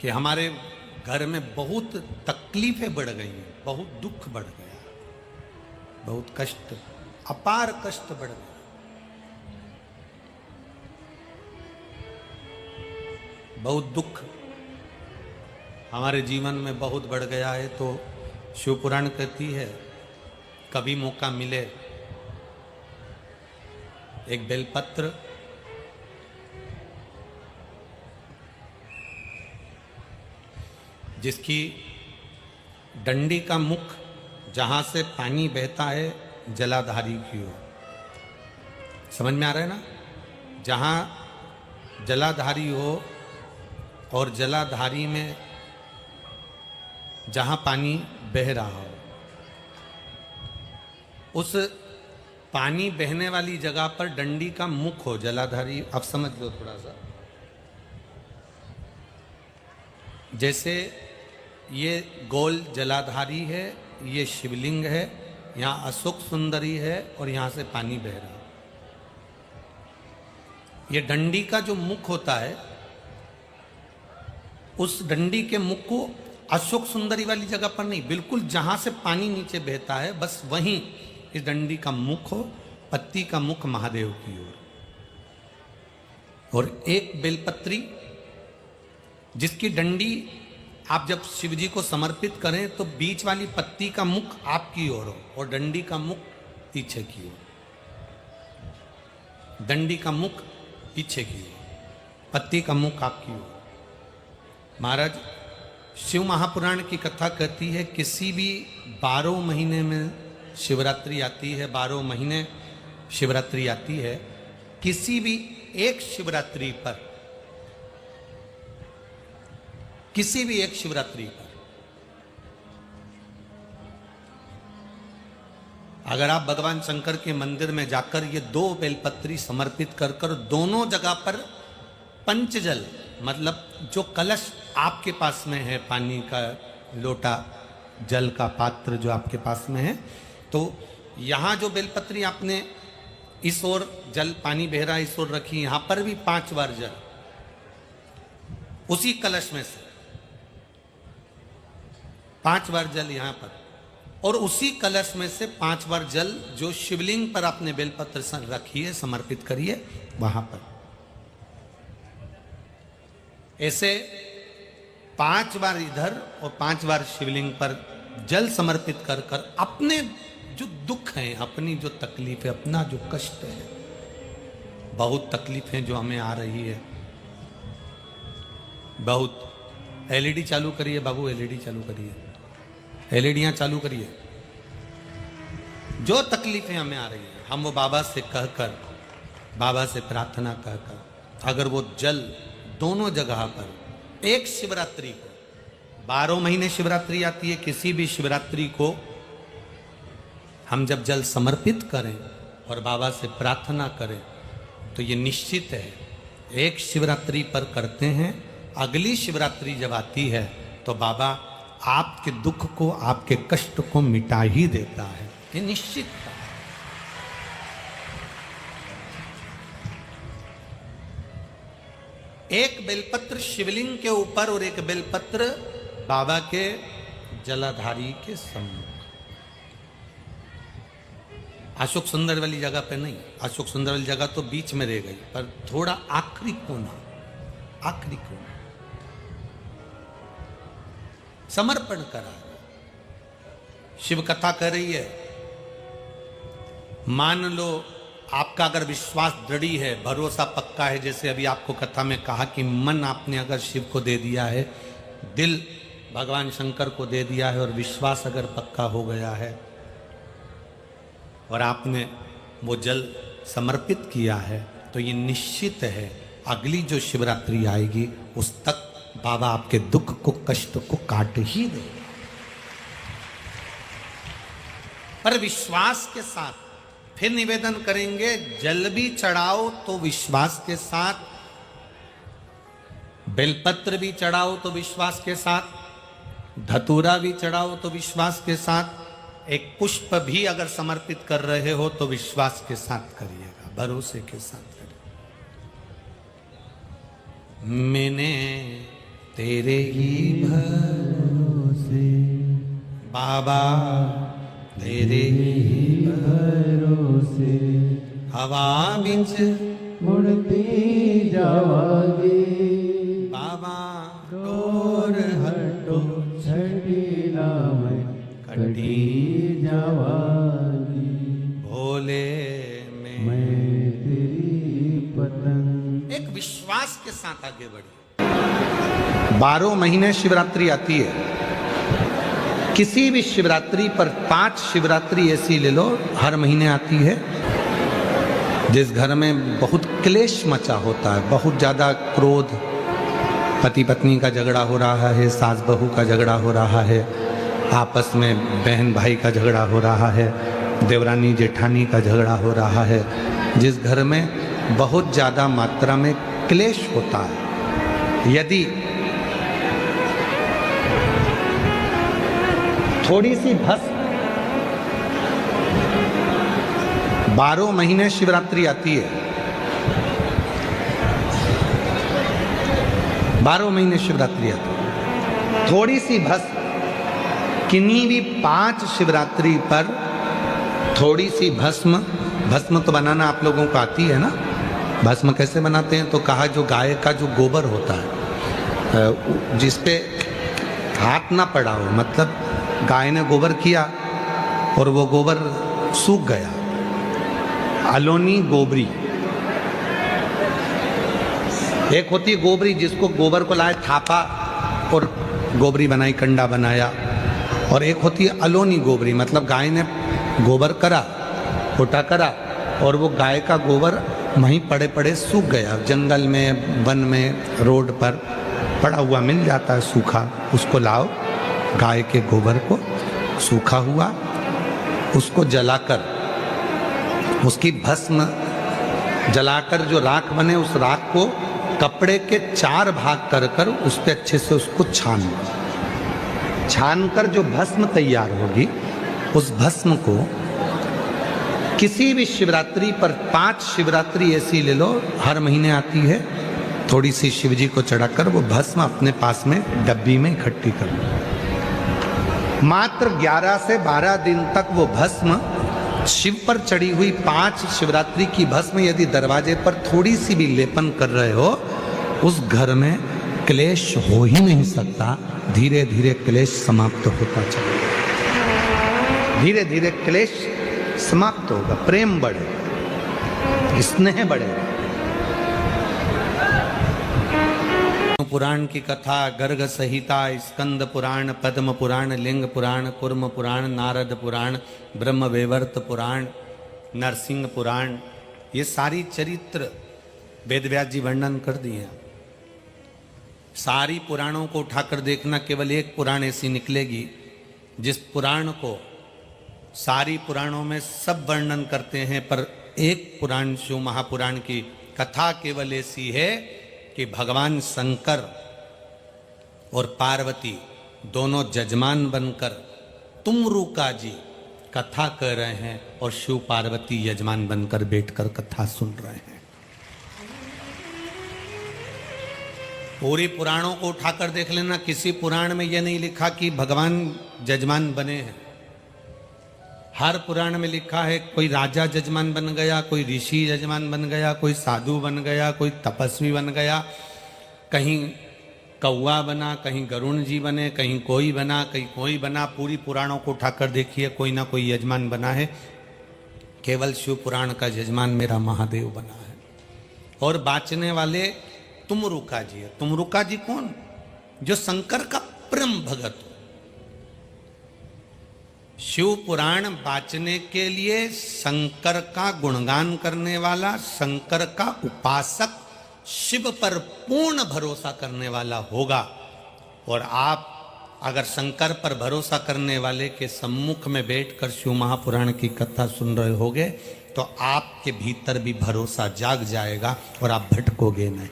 कि हमारे घर में बहुत तकलीफें बढ़ गई हैं, बहुत दुख बढ़ गया, बहुत कष्ट, अपार कष्ट बढ़ गया। बहुत दुख हमारे जीवन में बहुत बढ़ गया है। तो शिव पुराण कहती है कभी मौका मिले एक बेलपत्र जिसकी डंडी का मुख जहां से पानी बहता है जलाधारी की ओर, समझ में आ रहा है ना? जहां जलाधारी हो और जलाधारी में जहां पानी बह रहा हो, उस पानी बहने वाली जगह पर डंडी का मुख हो जलाधारी। अब समझ लो थोड़ा सा, जैसे ये गोल जलाधारी है, ये शिवलिंग है, यहाँ अशोक सुंदरी है और यहाँ से पानी बह रहा है। ये डंडी का जो मुख होता है, उस डंडी के मुख को अशोक सुंदरी वाली जगह पर नहीं, बिल्कुल जहां से पानी नीचे बहता है बस वहीं इस डंडी का मुख हो, पत्ती का मुख महादेव की ओर। और एक बेलपत्री जिसकी डंडी आप जब शिव जी को समर्पित करें तो बीच वाली पत्ती का मुख आपकी ओर हो और डंडी का मुख पीछे की ओर, डंडी का मुख पीछे की ओर, पत्ती का मुख आपकी ओर। महाराज शिव महापुराण की कथा कहती है किसी भी 12 महीने में शिवरात्रि आती है, 12 महीने शिवरात्रि आती है, किसी भी एक शिवरात्रि पर, किसी भी एक शिवरात्रि पर अगर आप भगवान शंकर के मंदिर में जाकर ये 2 बेलपत्री समर्पित कर कर दोनों जगह पर पंचजल, मतलब जो कलश आपके पास में है, पानी का लोटा, जल का पात्र जो आपके पास में है, तो यहाँ जो बेलपत्री आपने इस ओर जल पानी बह रहा इस ओर रखी, यहाँ पर भी 5 बार जल उसी कलश में से 5 बार जल यहाँ पर, और उसी कलश में से 5 बार जल जो शिवलिंग पर आपने बेलपत्र रखी है समर्पित करिए वहां पर। ऐसे 5 बार इधर और 5 बार शिवलिंग पर जल समर्पित कर कर अपने जो दुख हैं, अपनी जो तकलीफ है, अपना जो कष्ट है, बहुत तकलीफें जो हमें आ रही है, बहुत। एलईडी चालू करिए बाबू, एलईडी चालू करिए, एलईडियां चालू करिए। जो तकलीफें हमें आ रही है हम वो बाबा से कहकर, बाबा से प्रार्थना कहकर, अगर वो जल दोनों जगह पर एक शिवरात्रि को, 12 महीने शिवरात्रि आती है, किसी भी शिवरात्रि को हम जब जल समर्पित करें और बाबा से प्रार्थना करें तो ये निश्चित है एक शिवरात्रि पर करते हैं, अगली शिवरात्रि जब आती है तो बाबा आपके दुख को, आपके कष्ट को मिटा ही देता है, ये निश्चित है। एक बेलपत्र शिवलिंग के ऊपर और एक बेलपत्र बाबा के जलाधारी के सम्मुख, अशोक सुंदर वाली जगह पे नहीं, अशोक सुंदर वाली जगह तो बीच में रह गई, पर थोड़ा आखिरी कोना, आखिरी कोना समर्पण करा। शिव कथा कर रही है, मान लो आपका अगर विश्वास दृढ़ है, भरोसा पक्का है, जैसे अभी आपको कथा में कहा कि मन आपने अगर शिव को दे दिया है, दिल भगवान शंकर को दे दिया है और विश्वास अगर पक्का हो गया है और आपने वो जल समर्पित किया है, तो ये निश्चित है अगली जो शिवरात्रि आएगी उस तक बाबा आपके दुख को, कष्ट को काट ही दे। पर विश्वास के साथ फिर निवेदन करेंगे, जल भी चढ़ाओ तो विश्वास के साथ, बेलपत्र भी चढ़ाओ तो विश्वास के साथ, धतूरा भी चढ़ाओ तो विश्वास के साथ, एक पुष्प भी अगर समर्पित कर रहे हो तो विश्वास के साथ करिएगा, भरोसे के साथ करिएगा। मैंने तेरे ही भरोसे बाबा, तेरे ही भरोसे हवा बिच मुड़ती जावागी बाबा, डोर हटो छठी नाम कटी जावागी भोले मैं तेरी पतंग। एक विश्वास के साथ आगे बढ़िए। 12 महीने शिवरात्रि आती है। किसी भी शिवरात्रि पर 5 शिवरात्रि ऐसी ले लो हर महीने आती है, जिस घर में बहुत क्लेश मचा होता है, बहुत ज्यादा क्रोध, पति पत्नी का झगड़ा हो रहा है, सास बहू का झगड़ा हो रहा है, आपस में बहन भाई का झगड़ा हो रहा है, देवरानी जेठानी का झगड़ा हो रहा है, जिस घर में बहुत ज़्यादा मात्रा में क्लेश होता है, यदि थोड़ी सी भस्म 12 महीने शिवरात्रि आती है, 12 महीने शिवरात्रि आती है, थोड़ी सी भस्म किन्हीं भी 5 शिवरात्रि पर थोड़ी सी भस्म, भस्म तो बनाना आप लोगों को आती है ना, भस्म कैसे बनाते हैं? तो कहा जो गाय का जो गोबर होता है, जिस पे हाथ ना पड़ा हो, मतलब गाय ने गोबर किया और वो गोबर सूख गया, अलोनी गोबरी। एक होती है गोबरी जिसको गोबर को लाए थापा और गोबरी बनाई, कंडा बनाया, और एक होती है अलोनी गोबरी, मतलब गाय ने गोबर करा, फोटा करा और वो गाय का गोबर वहीं पड़े पड़े सूख गया, जंगल में, वन में, रोड पर पड़ा हुआ मिल जाता है सूखा, उसको लाओ, गाय के गोबर को सूखा हुआ उसको जलाकर, उसकी भस्म जलाकर जो राख बने, उस राख को कपड़े के 4 भाग कर कर उस पर अच्छे से उसको छान कर जो भस्म तैयार होगी, उस भस्म को किसी भी शिवरात्रि पर 5 शिवरात्रि ऐसी ले लो हर महीने आती है, थोड़ी सी शिवजी को चढ़ाकर वो भस्म अपने पास में डब्बी में इकट्ठी कर लो। मात्र 11 से 12 दिन तक वो भस्म शिव पर चढ़ी हुई 5 शिवरात्रि की भस्म यदि दरवाजे पर थोड़ी सी भी लेपन कर रहे हो, उस घर में क्लेश हो ही नहीं सकता। धीरे धीरे क्लेश समाप्त होता चलेगा, धीरे धीरे क्लेश समाप्त होगा, प्रेम बढ़े, स्नेह बढ़ेगा। पुराण की कथा, गर्ग संहिता, स्कंद पुराण, पद्म पुराण, लिंग पुराण, कुर्म पुराण, नारद पुराण, ब्रह्म वैवर्त पुराण, नरसिंह पुराण, ये सारी चरित्र वेदव्यास जी वर्णन कर दिए हैं। सारी पुराणों को उठाकर देखना, केवल एक पुराण ऐसी निकलेगी जिस पुराण को सारी पुराणों में सब वर्णन करते हैं, पर एक पुराण शिव महापुराण की कथा केवल ऐसी है कि भगवान शंकर और पार्वती दोनों जजमान बनकर तुमरुका जी कथा कर रहे हैं और शिव पार्वती यजमान बनकर बैठकर कथा सुन रहे हैं। पूरी पुराणों को उठाकर देख लेना, किसी पुराण में यह नहीं लिखा कि भगवान जजमान बने हैं। हर पुराण में लिखा है कोई राजा जजमान बन गया, कोई ऋषि जजमान बन गया, कोई साधु बन गया, कोई तपस्वी बन गया, कहीं कौआ बना, कहीं गरुण जी बने, कहीं कोई बना, कहीं कोई बना। पूरी पुराणों को उठाकर देखिए, कोई ना कोई यजमान बना है। केवल शिव पुराण का यजमान मेरा महादेव बना है। और बाँचने वाले तुमरुका जी है। तुमरुका जी कौन? जो शंकर का परम भगत हो। शिव पुराण बाँचने के लिए शंकर का गुणगान करने वाला, शंकर का उपासक, शिव पर पूर्ण भरोसा करने वाला होगा। और आप अगर शंकर पर भरोसा करने वाले के सम्मुख में बैठकर शिव महापुराण की कथा सुन रहे होगे तो आपके भीतर भी भरोसा जाग जाएगा और आप भटकोगे नहीं।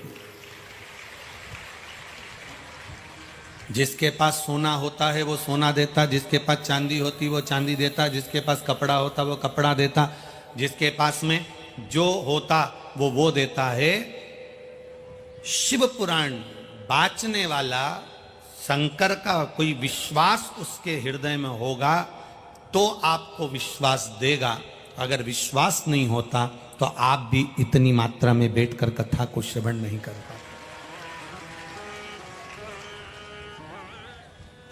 जिसके पास सोना होता है वो सोना देता, जिसके पास चांदी होती वो चांदी देता, जिसके पास कपड़ा होता वो कपड़ा देता, जिसके पास में जो होता वो देता है। शिव पुराण बाँचने वाला शंकर का कोई विश्वास उसके हृदय में होगा तो आपको विश्वास देगा। अगर विश्वास नहीं होता तो आप भी इतनी मात्रा में बैठकर कथा को श्रवण नहीं कर पाते।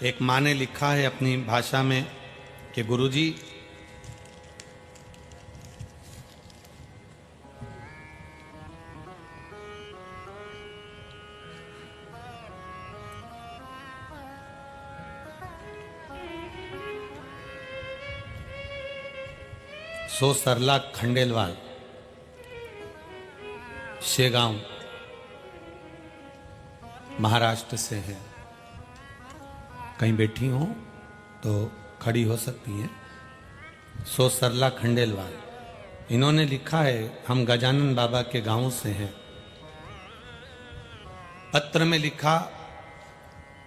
एक माँ ने लिखा है अपनी भाषा में कि गुरुजी, सो सरला खंडेलवाल शेगांव महाराष्ट्र से है। कहीं बैठी हो तो खड़ी हो सकती हैं। सो सरला खंडेलवाल, इन्होंने लिखा है, हम गजानन बाबा के गांव से हैं। पत्र में लिखा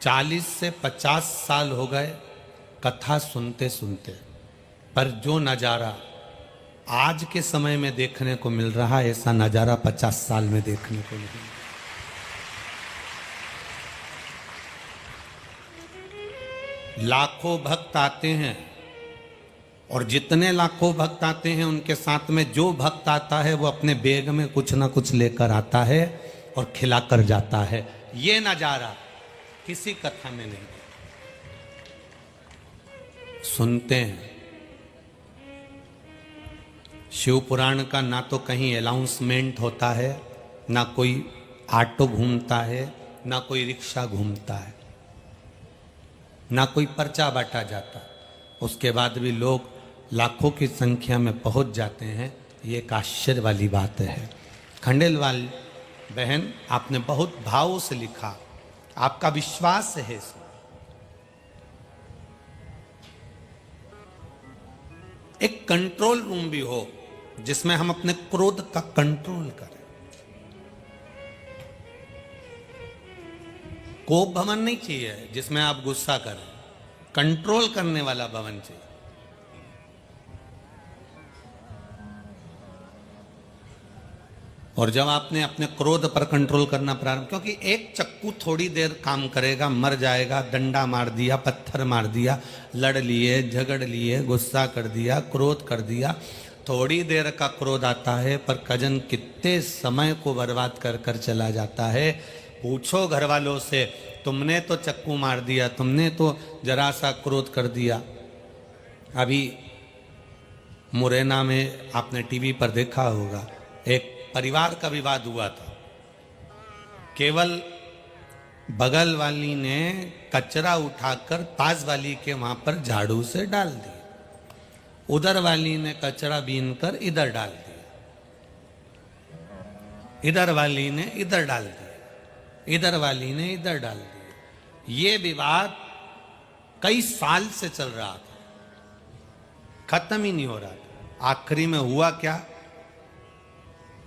40 से 50 साल हो गए कथा सुनते सुनते, पर जो नजारा आज के समय में देखने को मिल रहा है ऐसा नजारा 50 साल में देखने को नहीं। लाखों भक्त आते हैं और जितने लाखों भक्त आते हैं उनके साथ में जो भक्त आता है वो अपने बैग में कुछ ना कुछ लेकर आता है और खिलाकर जाता है। ये नजारा किसी कथा में नहीं। सुनते हैं शिव पुराण का, ना तो कहीं अनाउंसमेंट होता है, ना कोई ऑटो घूमता है, ना कोई रिक्शा घूमता है, ना कोई पर्चा बांटा जाता। उसके बाद भी लोग लाखों की संख्या में पहुंच जाते हैं। ये एक आश्चर्य वाली बात है। खंडेलवाल बहन, आपने बहुत भाव से लिखा, आपका विश्वास है इसमें। एक कंट्रोल रूम भी हो जिसमें हम अपने क्रोध का कंट्रोल करें। कोप भवन नहीं चाहिए जिसमें आप गुस्सा करें, कंट्रोल करने वाला भवन चाहिए। और जब आपने अपने क्रोध पर कंट्रोल करना प्रारंभ, क्योंकि एक चक्कू थोड़ी देर काम करेगा, मर जाएगा, डंडा मार दिया, पत्थर मार दिया, लड़ लिए, झगड़ लिए, गुस्सा कर दिया, क्रोध कर दिया, थोड़ी देर का क्रोध आता है, पर कजन कितने समय को बर्बाद कर कर चला जाता है। पूछो घर वालों से, तुमने तो चक्कू मार दिया, तुमने तो जरा सा क्रोध कर दिया। अभी मुरैना में आपने टीवी पर देखा होगा, एक परिवार का विवाद हुआ था। केवल बगल वाली ने कचरा उठाकर पास वाली के वहां पर झाड़ू से डाल दिया, उधर वाली ने कचरा बीनकर इधर डाल दिया, इधर वाली ने इधर डाल दिया, इधर वाली ने इधर डाल दिया। ये विवाद कई साल से चल रहा था, खत्म ही नहीं हो रहा था। आखिरी में हुआ क्या,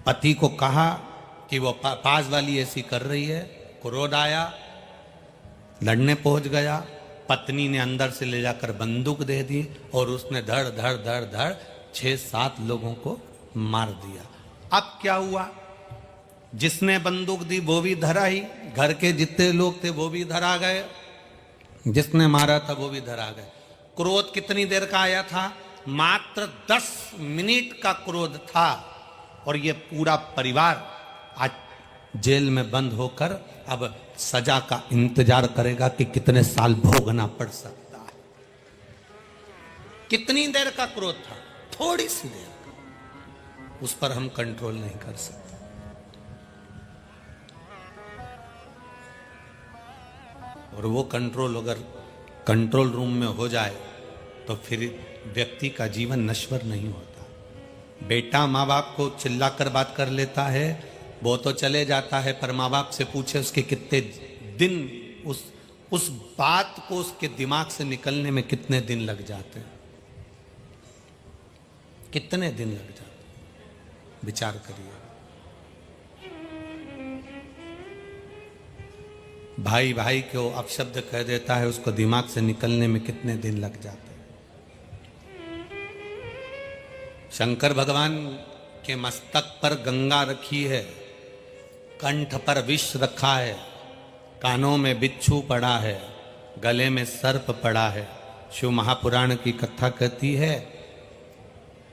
पति को कहा कि वो पास वाली ऐसी कर रही है, क्रोध आया, लड़ने पहुंच गया। पत्नी ने अंदर से ले जाकर बंदूक दे दी और उसने धड़ धड़ धड़ धड़ 6-7 लोगों को मार दिया। अब क्या हुआ, जिसने बंदूक दी वो भी धरा ही, घर के जितने लोग थे वो भी धरा गए, जिसने मारा था वो भी धरा गए। क्रोध कितनी देर का आया था, मात्र 10 मिनट का क्रोध था और ये पूरा परिवार आज जेल में बंद होकर अब सजा का इंतजार करेगा कि कितने साल भोगना पड़ सकता है। कितनी देर का क्रोध था, थोड़ी सी देर का, उस पर हम कंट्रोल नहीं कर सकते। और वो कंट्रोल अगर कंट्रोल रूम में हो जाए तो फिर व्यक्ति का जीवन नश्वर नहीं होता। बेटा माँ बाप को चिल्लाकर बात कर लेता है, वो तो चले जाता है, पर माँ बाप से पूछे उसके कितने दिन, उस बात को उसके दिमाग से निकलने में कितने दिन लग जाते हैं, कितने दिन लग जाते हैं, विचार करिए। भाई भाई को अपशब्द कह देता है, उसको दिमाग से निकलने में कितने दिन लग जाते हैं। शंकर भगवान के मस्तक पर गंगा रखी है, कंठ पर विष रखा है, कानों में बिच्छू पड़ा है, गले में सर्प पड़ा है। शिव महापुराण की कथा कहती है,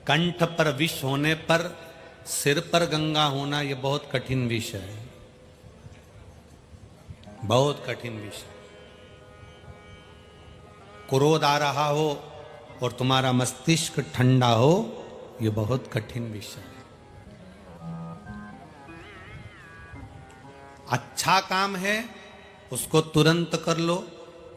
कंठ पर विष होने पर सिर पर गंगा होना यह बहुत कठिन विष है, बहुत कठिन विष। क्रोध आ रहा हो और तुम्हारा मस्तिष्क ठंडा हो, यह बहुत कठिन विष है। अच्छा काम है उसको तुरंत कर लो,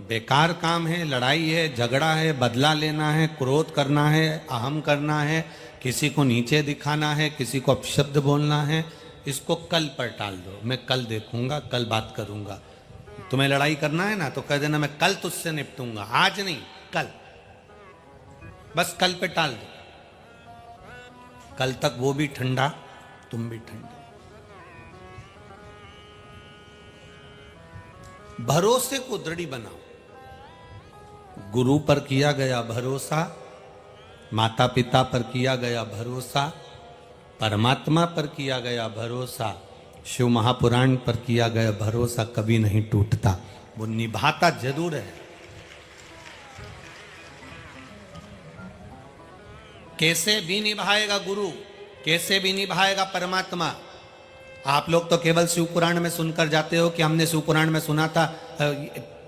बेकार काम है, लड़ाई है, झगड़ा है, बदला लेना है, क्रोध करना है, अहम करना है, किसी को नीचे दिखाना है, किसी को अपशब्द बोलना है, इसको कल पर टाल दो। मैं कल देखूंगा, कल बात करूंगा। तुम्हें लड़ाई करना है ना तो कह देना मैं कल तुझसे निपटूंगा, आज नहीं कल, बस कल पे टाल दो। कल तक वो भी ठंडा, तुम भी ठंडे। भरोसे को दृढ़ बनाओ। गुरु पर किया गया भरोसा, माता पिता पर किया गया भरोसा, परमात्मा पर किया गया भरोसा, शिव महापुराण पर किया गया भरोसा कभी नहीं टूटता, वो निभाता जरूर है। कैसे भी निभाएगा गुरु, कैसे भी निभाएगा परमात्मा। आप लोग तो केवल शिव पुराण में सुनकर जाते हो कि हमने शिव पुराण में सुना था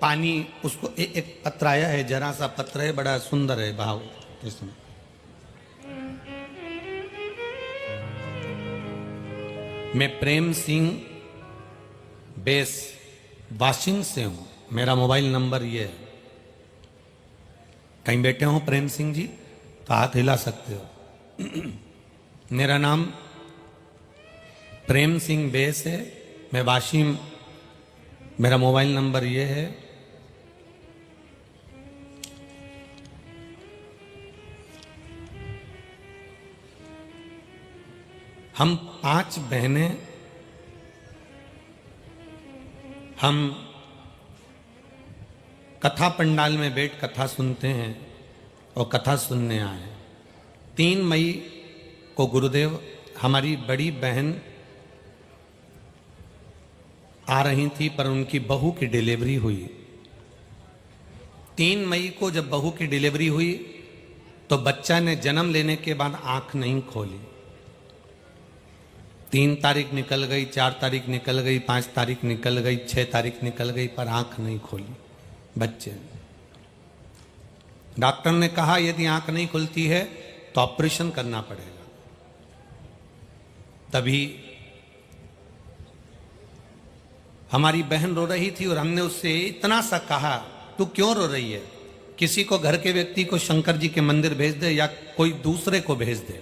पानी, उसको एक पत्र आया है, जरा सा पत्र है, बड़ा सुंदर है भाव इसमें। मैं प्रेम सिंह बेस वाशिंग से हूं, मेरा मोबाइल नंबर ये है। कहीं बैठे हो प्रेम सिंह जी तो हाथ हिला सकते हो। मेरा नाम प्रेम सिंह बेस है, मैं वाशिम, मेरा मोबाइल नंबर ये है। हम 5 बहनें, हम कथा पंडाल में बैठ कथा सुनते हैं और कथा सुनने आए। 3 मई को गुरुदेव, हमारी बड़ी बहन आ रही थी पर उनकी बहू की डिलीवरी हुई। 3 मई को जब बहू की डिलीवरी हुई तो बच्चा ने जन्म लेने के बाद आंख नहीं खोली। 3 तारीख निकल गई, 4 तारीख निकल गई, 5 तारीख निकल गई, 6 तारीख निकल गई, पर आंख नहीं खोली बच्चे। डॉक्टर ने कहा यदि आंख नहीं खुलती है तो ऑपरेशन करना पड़ेगा। तभी हमारी बहन रो रही थी और हमने उससे इतना सा कहा, तू क्यों रो रही है? किसी को, घर के व्यक्ति को शंकर जी के मंदिर भेज दे या कोई दूसरे को भेज दे।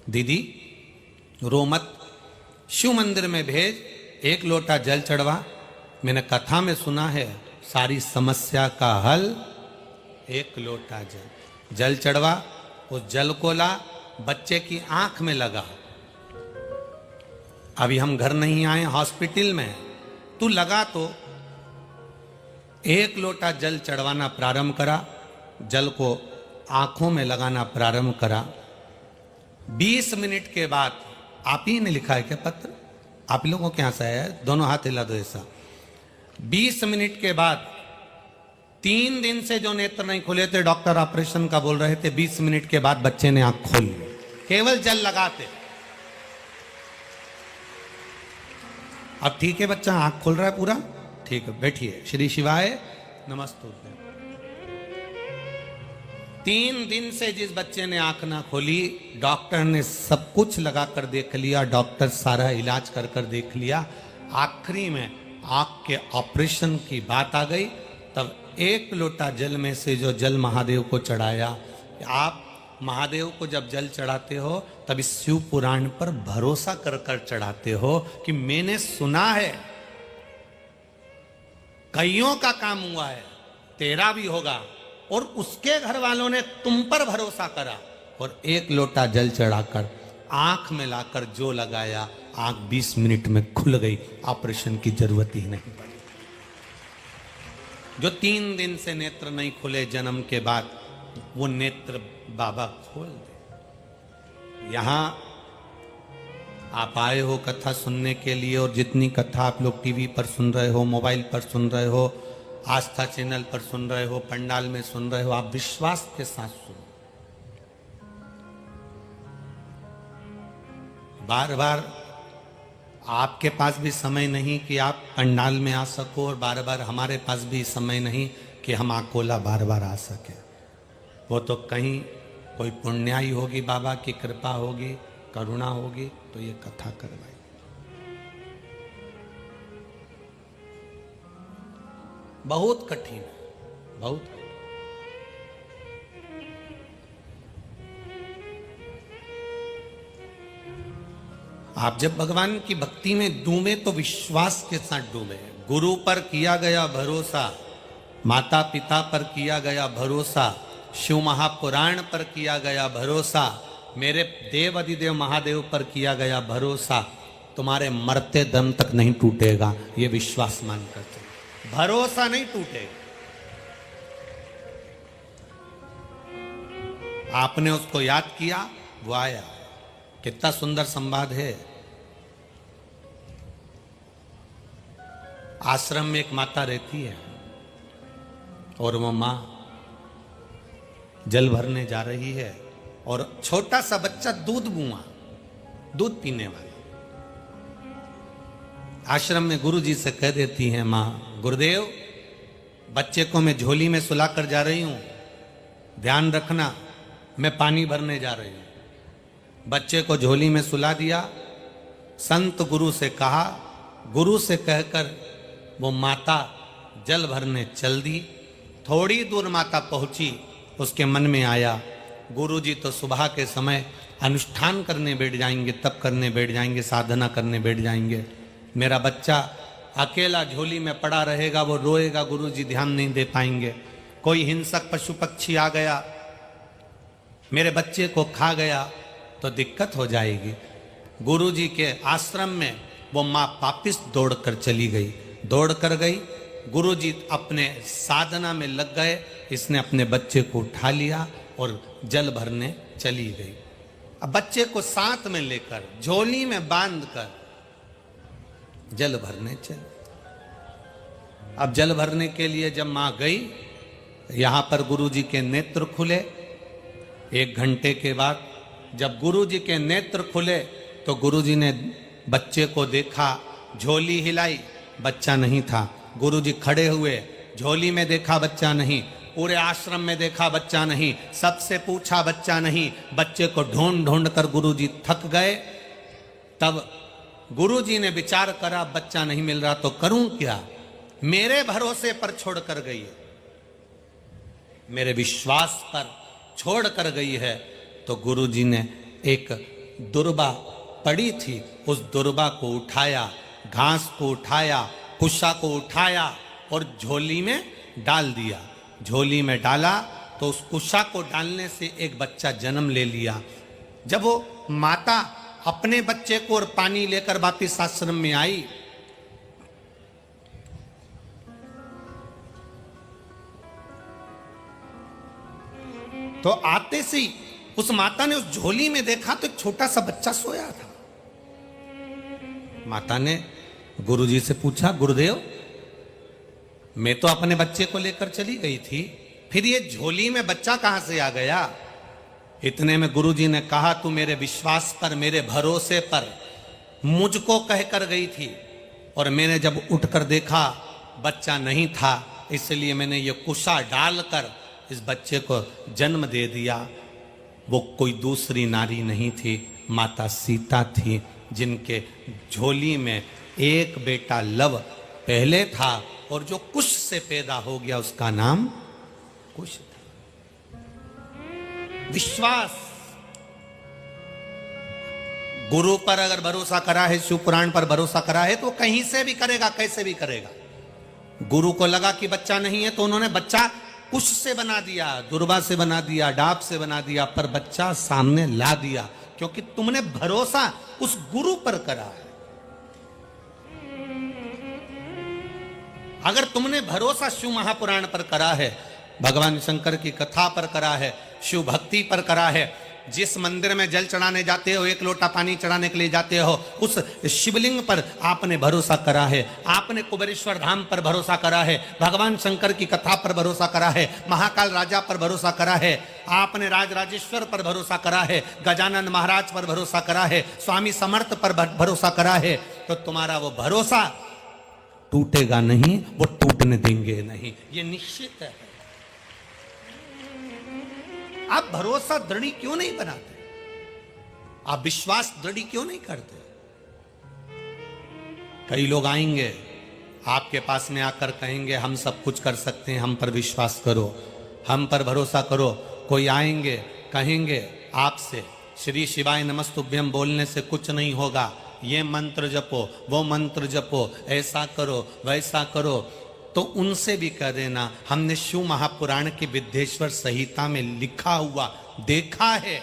दीदी रो मत, शिव मंदिर में भेज, 1 लोटा जल चढ़वा। मैंने कथा में सुना है सारी समस्या का हल 1 लोटा जल चढ़वा। उस जल को ला, बच्चे की आंख में लगा। अभी हम घर नहीं आए, हॉस्पिटल में, तू लगा तो 1 लोटा जल चढ़वाना प्रारंभ करा, जल को आंखों में लगाना प्रारंभ करा। 20 मिनट के बाद, आप ही ने लिखा है क्या पत्र? आप लोगों के यहां से आया है? दोनों हाथ हिला दो ऐसा। 20 मिनट के बाद 3 दिन से जो नेत्र नहीं खुले थे, डॉक्टर ऑपरेशन का बोल रहे थे, 20 मिनट के बाद बच्चे ने आंख खोल ली, केवल जल लगाते। अब ठीक है, बच्चा आंख खोल रहा है पूरा, ठीक है, बैठिए। श्री शिवाय नमस्तुभ्यं। 3 दिन से जिस बच्चे ने आंख ना खोली, डॉक्टर ने सब कुछ लगाकर देख लिया, डॉक्टर सारा इलाज कर कर देख लिया, आखिरी में आंख के ऑपरेशन की बात आ गई। तब 1 लोटा जल में से जो जल महादेव को चढ़ाया, आप महादेव को जब जल चढ़ाते हो तब इस शिव पुराण पर भरोसा कर कर चढ़ाते हो कि मैंने सुना है कईयों का काम हुआ है, तेरा भी होगा। और उसके घर वालों ने तुम पर भरोसा करा और 1 लोटा जल चढ़ाकर आंख में लाकर जो लगाया, आंख 20 मिनट में खुल गई, ऑपरेशन की जरूरत ही नहीं पड़ी। जो 3 दिन से नेत्र नहीं खुले जन्म के बाद, वो नेत्र बाबा खोल दे। यहां आप आए हो कथा सुनने के लिए, और जितनी कथा आप लोग टीवी पर सुन रहे हो, मोबाइल पर सुन रहे हो, आस्था चैनल पर सुन रहे हो, पंडाल में सुन रहे हो, आप विश्वास के साथ सुनो। बार बार आपके पास भी समय नहीं कि आप पंडाल में आ सको, और बार बार हमारे पास भी समय नहीं कि हम अकोला बार बार आ सके। वो तो कहीं कोई पुण्याई होगी, बाबा की कृपा होगी, करुणा होगी, तो ये कथा करवाई। बहुत कठिन है, बहुत। आप जब भगवान की भक्ति में डूबे तो विश्वास के साथ डूबे। गुरु पर किया गया भरोसा, माता पिता पर किया गया भरोसा, शिव महापुराण पर किया गया भरोसा, मेरे देव अधिदेव महादेव पर किया गया भरोसा, तुम्हारे मरते दम तक नहीं टूटेगा। ये विश्वास मान कर चलो, भरोसा नहीं टूटेगा। आपने उसको याद किया, वो आया। कितना सुंदर संवाद है। आश्रम में एक माता रहती है, और वो मां जल भरने जा रही है, और छोटा सा बच्चा दूध दूध पीने वाला आश्रम में गुरु जी से कह देती है मां, गुरुदेव बच्चे को मैं झोली में सुलाकर जा रही हूं, ध्यान रखना, मैं पानी भरने जा रही हूं। बच्चे को झोली में सुला दिया। संत गुरु से कहा, गुरु से कहकर वो माता जल भरने चल दी। थोड़ी दूर माता पहुंची, उसके मन में आया गुरुजी तो सुबह के समय अनुष्ठान करने बैठ जाएंगे, तप करने बैठ जाएंगे, साधना करने बैठ जाएंगे। मेरा बच्चा अकेला झोली में पड़ा रहेगा, वो रोएगा, गुरुजी ध्यान नहीं दे पाएंगे। कोई हिंसक पशु पक्षी आ गया, मेरे बच्चे को खा गया तो दिक्कत हो जाएगी। गुरुजी के आश्रम में वो माँ वापिस दौड़ कर चली गई, दौड़ कर गई। गुरुजी अपने साधना में लग गए, इसने अपने बच्चे को उठा लिया और जल भरने चली गई। अब बच्चे को साथ में लेकर झोली में बांधकर जल भरने चली। अब जल भरने के लिए जब मां गई, यहां पर गुरुजी के नेत्र खुले। 1 घंटे के बाद जब गुरुजी के नेत्र खुले तो गुरुजी ने बच्चे को देखा, झोली हिलाई, बच्चा नहीं था। गुरुजी खड़े हुए, झोली में देखा, बच्चा नहीं। पूरे आश्रम में देखा, बच्चा नहीं। सबसे पूछा, बच्चा नहीं। बच्चे को ढूंढ ढूंढ कर गुरुजी थक गए। तब गुरुजी ने विचार करा, बच्चा नहीं मिल रहा तो करूं क्या? मेरे भरोसे पर छोड़ कर गई है, मेरे विश्वास पर छोड़ कर गई है। तो गुरुजी ने एक दुर्बा पड़ी थी, उस दुर्बा को उठाया, घास को उठाया, कुशा को उठाया और झोली में डाल दिया। झोली में डाला तो उस कुशा को डालने से एक बच्चा जन्म ले लिया। जब वो माता अपने बच्चे को और पानी लेकर वापिस आश्रम में आई, तो आते से ही उस माता ने उस झोली में देखा तो एक छोटा सा बच्चा सोया था। माता ने गुरुजी से पूछा, गुरुदेव मैं तो अपने बच्चे को लेकर चली गई थी, फिर ये झोली में बच्चा कहां से आ गया? इतने में गुरुजी ने कहा, तू मेरे विश्वास पर, मेरे भरोसे पर मुझको कहकर गई थी, और मैंने जब उठकर देखा बच्चा नहीं था, इसलिए मैंने ये कुशा डालकर इस बच्चे को जन्म दे दिया। वो कोई दूसरी नारी नहीं थी, माता सीता थी, जिनके झोली में एक बेटा लव पहले था, और जो कुश से पैदा हो गया उसका नाम कुश था। विश्वास, गुरु पर अगर भरोसा करा है, शिव पुराण पर भरोसा करा है, तो कहीं से भी करेगा, कैसे भी करेगा। गुरु को लगा कि बच्चा नहीं है, तो उन्होंने बच्चा कुश से बना दिया, दुर्बा से बना दिया, डाब से बना दिया, पर बच्चा सामने ला दिया, क्योंकि तुमने भरोसा उस गुरु पर करा है। अगर तुमने भरोसा शिव महापुराण पर करा है, भगवान शंकर की कथा पर करा है, शिव भक्ति पर करा है, जिस मंदिर में जल चढ़ाने जाते हो, एक लोटा पानी चढ़ाने के लिए जाते हो, उस शिवलिंग पर आपने भरोसा करा है, आपने कुबेरेश्वर धाम पर भरोसा करा है, भगवान शंकर की कथा पर भरोसा करा है, महाकाल राजा पर भरोसा करा है, आपने राजराजेश्वर पर भरोसा करा है, गजानन महाराज पर भरोसा करा है, स्वामी समर्थ पर भरोसा करा है, तो तुम्हारा वो भरोसा टूटेगा नहीं, वो टूटने देंगे नहीं, ये निश्चित है। आप भरोसा दृढ़ क्यों नहीं बनाते? आप विश्वास दृढ़ क्यों नहीं करते? कई लोग आएंगे आपके पास में आकर कहेंगे हम सब कुछ कर सकते हैं, हम पर विश्वास करो, हम पर भरोसा करो। कोई आएंगे कहेंगे आपसे श्री शिवाय नमस्तुभ्यम बोलने से कुछ नहीं होगा, ये मंत्र जपो, वो मंत्र जपो, ऐसा करो वैसा करो, तो उनसे भी कह देना हमने शिव महापुराण की विद्येश्वर संहिता में लिखा हुआ देखा है,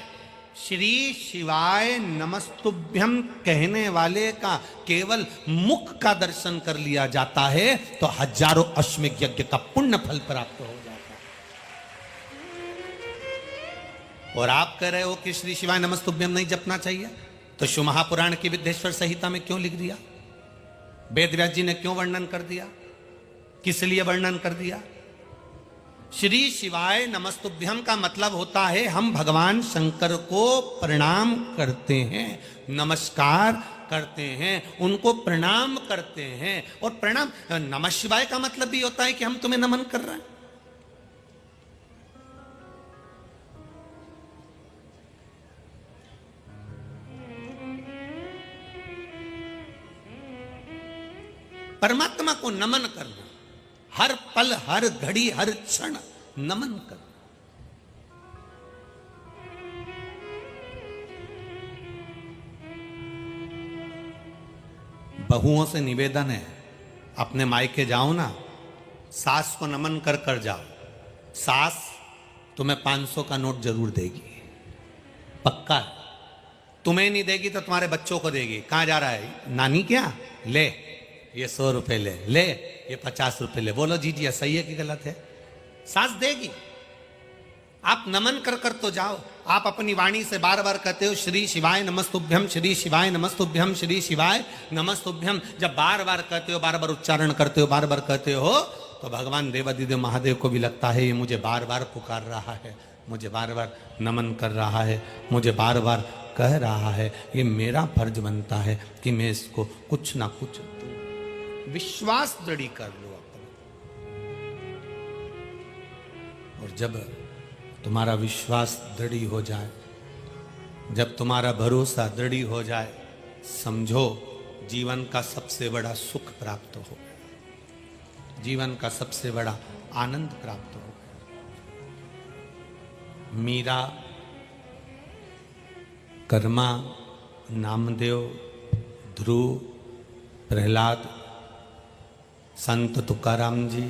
श्री शिवाय नमस्तुभ्यम कहने वाले का केवल मुख का दर्शन कर लिया जाता है तो हजारों अश्वमेध यज्ञ का पुण्य फल प्राप्त हो जाता है। और आप कह रहे हो कि श्री शिवाय नमस्तुभ्यम नहीं जपना चाहिए, तो शिव महापुराण की विद्येश्वर संहिता में क्यों लिख दिया? वेद व्यास जी ने क्यों वर्णन कर दिया? किस लिए वर्णन कर दिया? श्री शिवाय नमस्तुभ्यम का मतलब होता है हम भगवान शंकर को प्रणाम करते हैं, नमस्कार करते हैं, उनको प्रणाम करते हैं। और प्रणाम नमः शिवाय का मतलब भी होता है कि हम तुम्हें नमन कर रहे हैं। परमात्मा को नमन करना, हर पल हर घड़ी हर क्षण नमन करना। बहुओं से निवेदन है, अपने मायके जाओ ना, सास को नमन कर कर जाओ, सास तुम्हें 500 का नोट जरूर देगी, पक्का। तुम्हें नहीं देगी तो तुम्हारे बच्चों को देगी। कहां जा रहा है? नानी क्या ले, ये 100 रुपए ले, ले ये 50 रुपए ले। बोलो जी जी सही है कि गलत है? सास देगी। आप नमन कर कर तो जाओ। आप अपनी वाणी से बार बार कहते हो श्री शिवाय नमस्तुभ्यम, श्री शिवाय नमस्तुभ्यम, श्री शिवाय नमस्तुभ्यम। जब बार बार कहते हो, बार बार उच्चारण करते हो, बार बार कहते हो, तो भगवान देवादिदेव महादेव को भी लगता है ये मुझे बार बार पुकार रहा है, मुझे बार बार नमन कर रहा है, मुझे बार बार कह रहा है, ये मेरा फर्ज बनता है कि मैं इसको कुछ ना कुछ विश्वास दृढ़ कर लो अपना। और जब तुम्हारा विश्वास दृढ़ हो जाए, जब तुम्हारा भरोसा दृढ़ हो जाए, समझो जीवन का सबसे बड़ा सुख प्राप्त हो गया, जीवन का सबसे बड़ा आनंद प्राप्त हो गया। मीरा, कर्मा, नामदेव, ध्रुव, प्रहलाद, संत तुकाराम जी,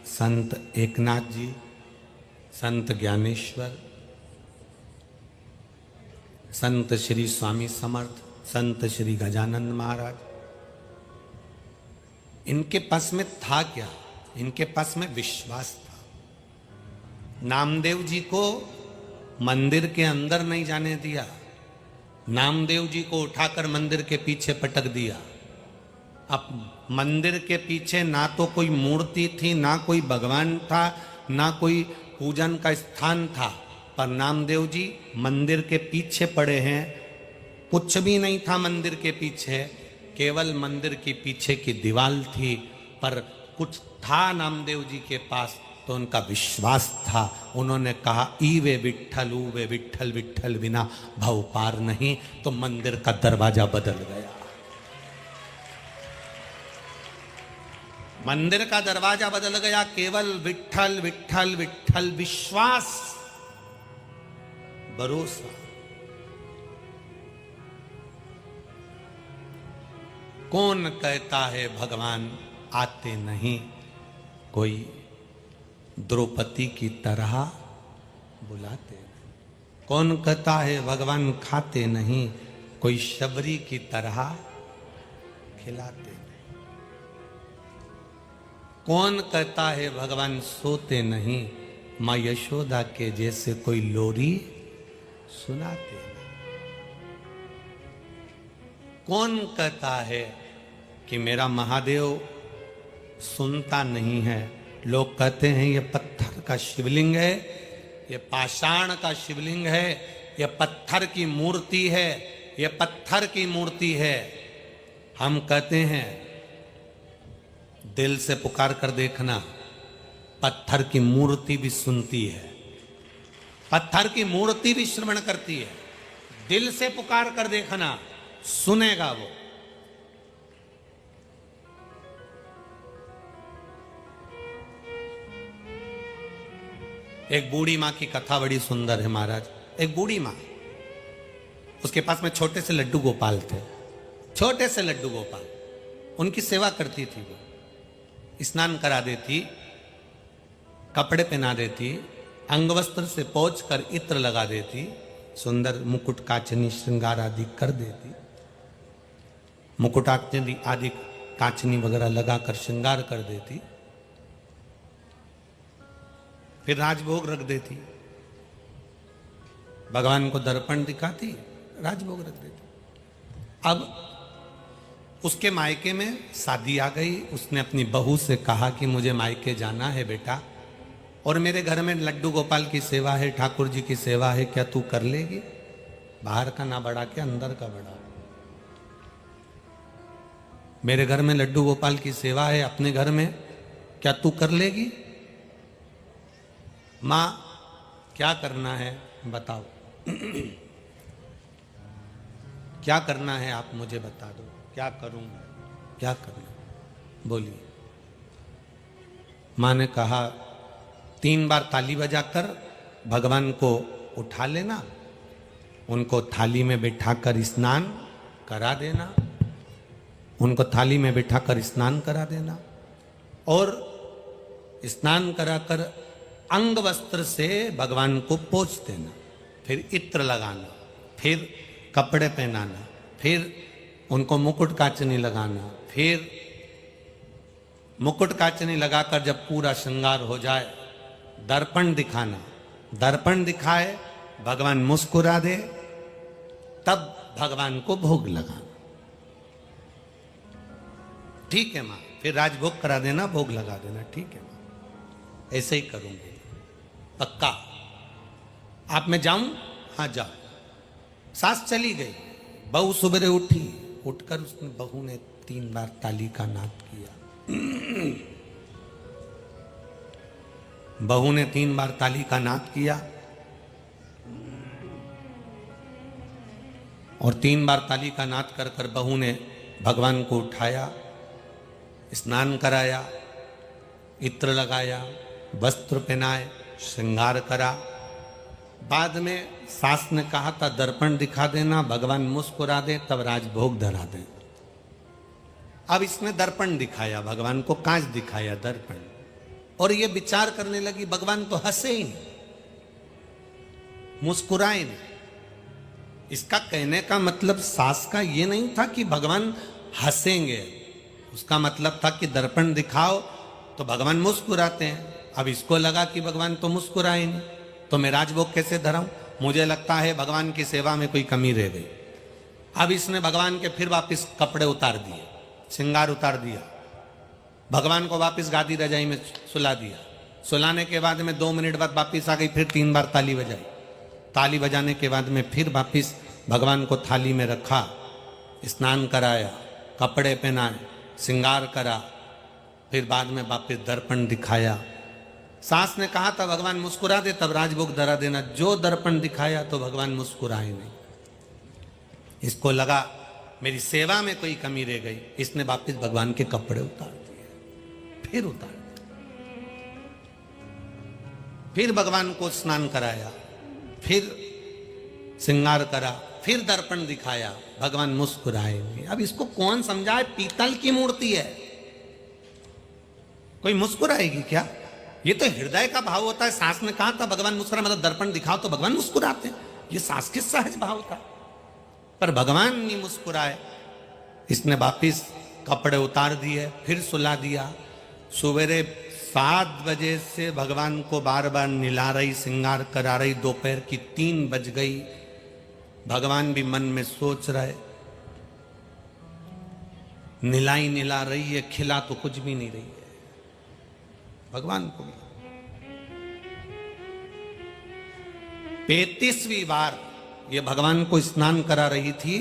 संत एकनाथ जी, संत ज्ञानेश्वर, संत श्री स्वामी समर्थ, संत श्री गजानन महाराज, इनके पास में था क्या? इनके पास में विश्वास था। नामदेव जी को मंदिर के अंदर नहीं जाने दिया, नामदेव जी को उठाकर मंदिर के पीछे पटक दिया। अब मंदिर के पीछे ना तो कोई मूर्ति थी, ना कोई भगवान था, ना कोई पूजन का स्थान था, पर नामदेव जी मंदिर के पीछे पड़े हैं। कुछ भी नहीं था मंदिर के पीछे, केवल मंदिर के पीछे की दीवार थी, पर कुछ था नामदेव जी के पास, तो उनका विश्वास था। उन्होंने कहा ई वे विठ्ठल, ऊ वे विठ्ठल, विठ्ठल बिना भव पार नहीं। तो मंदिर का दरवाजा बदल गया, मंदिर का दरवाजा बदल गया। केवल विठ्ठल विठ्ठल विठ्ठल, विश्वास, भरोसा। कौन कहता है भगवान आते नहीं? कोई द्रौपदी की तरह बुलाते नहीं। कौन कहता है भगवान खाते नहीं? कोई शबरी की तरह खिलाते नहीं। कौन कहता है भगवान सोते नहीं? माँ यशोदा के जैसे कोई लोरी सुनाते हैं। कौन कहता है कि मेरा महादेव सुनता नहीं है? लोग कहते हैं ये पत्थर का शिवलिंग है, ये पाषाण का शिवलिंग है, ये पत्थर की मूर्ति है, ये पत्थर की मूर्ति है। हम कहते हैं दिल से पुकार कर देखना, पत्थर की मूर्ति भी सुनती है, पत्थर की मूर्ति भी श्रवण करती है। दिल से पुकार कर देखना, सुनेगा वो। एक बूढ़ी मां की कथा बड़ी सुंदर है महाराज। एक बूढ़ी मां, उसके पास में छोटे से लड्डू गोपाल थे, छोटे से लड्डू गोपाल। उनकी सेवा करती थी वो, स्नान करा देती, कपड़े पहना देती, अंगवस्त्र से पोंछ कर इत्र लगा देती, सुंदर मुकुट कांचनी श्रृंगार आदि कर देती, मुकुट आदि कांचनी वगैरह लगाकर श्रृंगार कर देती, फिर राजभोग रख देती, भगवान को दर्पण दिखाती, राजभोग रख देती। अब उसके मायके में शादी आ गई। उसने अपनी बहू से कहा कि मुझे मायके जाना है बेटा, और मेरे घर में लड्डू गोपाल की सेवा है, ठाकुर जी की सेवा है, क्या तू कर लेगी? बाहर का ना बढ़ा के अंदर का बढ़ा। मेरे घर में लड्डू गोपाल की सेवा है, अपने घर में, क्या तू कर लेगी? मां क्या करना है बताओ, क्या करना है आप मुझे बता दो, क्या करूं, क्या करना, बोलिए। मां ने कहा 3 बार ताली बजाकर भगवान को उठा लेना, उनको थाली में बिठाकर स्नान करा देना, उनको थाली में बिठाकर स्नान करा देना, और स्नान कराकर अंग वस्त्र से भगवान को पोंछ देना, फिर इत्र लगाना, फिर कपड़े पहनाना, फिर उनको मुकुट कांचनी लगाना, फिर मुकुट कांचनी लगाकर जब पूरा श्रृंगार हो जाए दर्पण दिखाना, दर्पण दिखाए भगवान मुस्कुरा दे, तब भगवान को भोग लगाना। ठीक है मां, फिर राजभोग करा देना, भोग लगा देना। ठीक है मां, ऐसे ही करूंगी, पक्का। आप मैं जाऊं? हाँ जाओ। सास चली गई, बहू सुबह उठी, उठकर उसने बहू ने 3 बार ताली का नाद किया। बहू ने 3 बार ताली का नाद किया और 3 बार ताली का नाद कर कर बहू ने भगवान को उठाया, स्नान कराया, इत्र लगाया, वस्त्र पहनाए, श्रृंगार करा। बाद में सास ने कहा था दर्पण दिखा देना, भगवान मुस्कुरा दे, तब राजभोग धरा दे। अब इसने दर्पण दिखाया, भगवान को कांच दिखाया, दर्पण, और ये विचार करने लगी भगवान तो हंसे ही नहीं, मुस्कुराए नहीं। इसका कहने का मतलब सास का ये नहीं था कि भगवान हंसेंगे, उसका मतलब था कि दर्पण दिखाओ तो भगवान मुस्कुराते हैं। अब इसको लगा कि भगवान तो मुस्कुराए नहीं, तो मैं राजभोग कैसे धराऊं? मुझे लगता है भगवान की सेवा में कोई कमी रह गई। अब इसने भगवान के फिर वापस कपड़े उतार दिए, श्रृंगार उतार दिया, भगवान को वापस गादी रजाई में सुला दिया। सुलाने के बाद में 2 मिनट बाद वापस आ गई, फिर 3 बार ताली बजाई। ताली बजाने के बाद में फिर वापस भगवान को थाली में रखा, स्नान कराया, कपड़े पहनाए, श्रृंगार करा, फिर बाद में वापस दर्पण दिखाया। सास ने कहा था भगवान मुस्कुरा दे, तब राजभोग धरा देना। जो दर्पण दिखाया तो भगवान मुस्कुराए नहीं। इसको लगा मेरी सेवा में कोई कमी रह गई, इसने वापस भगवान के कपड़े उतार दिए, फिर उतार दिए, फिर भगवान को स्नान कराया, फिर श्रृंगार करा, फिर दर्पण दिखाया, भगवान मुस्कुराए नहीं। अब इसको कौन समझाए? पीतल की मूर्ति है, कोई मुस्कुराएगी क्या? ये तो हृदय का भाव होता है। सास ने कहा था भगवान मुस्कुरा, मतलब दर्पण दिखाओ तो भगवान मुस्कुराते हैं, ये सास के सहज भाव था, पर भगवान नहीं मुस्कुराए। इसने वापिस कपड़े उतार दिए, फिर सुला दिया। सवेरे 7 बजे से भगवान को बार बार निला रही, श्रृंगार करा रही, दोपहर की 3 बज गई। भगवान भी मन में सोच रहे, निलाई निला रही है, खिला तो कुछ भी नहीं रही है भगवान को भी। 35वीं बार ये भगवान को स्नान करा रही थी,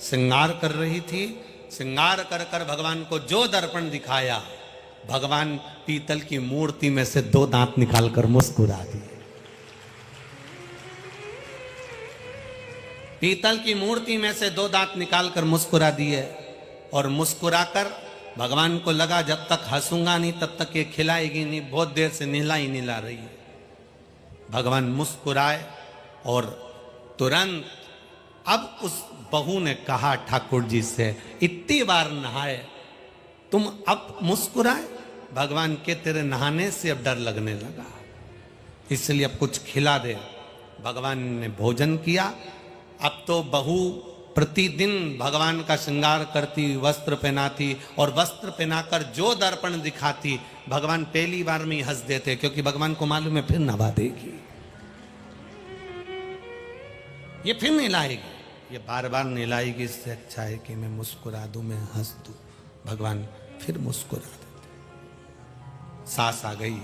श्रृंगार कर रही थी। श्रृंगार कर कर भगवान को जो दर्पण दिखाया, भगवान पीतल की मूर्ति में से 2 दांत निकालकर मुस्कुरा दिए। पीतल की मूर्ति में से 2 दांत निकालकर मुस्कुरा दिए। और मुस्कुराकर भगवान को लगा जब तक हंसूंगा नहीं तब तक ये खिलाएगी नहीं, बहुत देर से नीला ही नीला रही है। भगवान मुस्कुराए और तुरंत अब उस बहू ने कहा ठाकुर जी से, इतनी बार नहाए तुम अब मुस्कुराए? भगवान के तेरे नहाने से अब डर लगने लगा, इसलिए अब कुछ खिला दे। भगवान ने भोजन किया। अब तो बहू प्रतिदिन भगवान का श्रृंगार करती, वस्त्र पहनाती, और वस्त्र पहनाकर जो दर्पण दिखाती, भगवान पहली बार में ही हंस देते, क्योंकि भगवान को मालूम है फिर नवा देगी, ये फिर नहलाएगी, ये बार बार नहलाएगी। इससे अच्छा है कि मैं मुस्कुरा दूं, मैं हंस दूं। भगवान फिर मुस्कुरा देते। सास आ गई।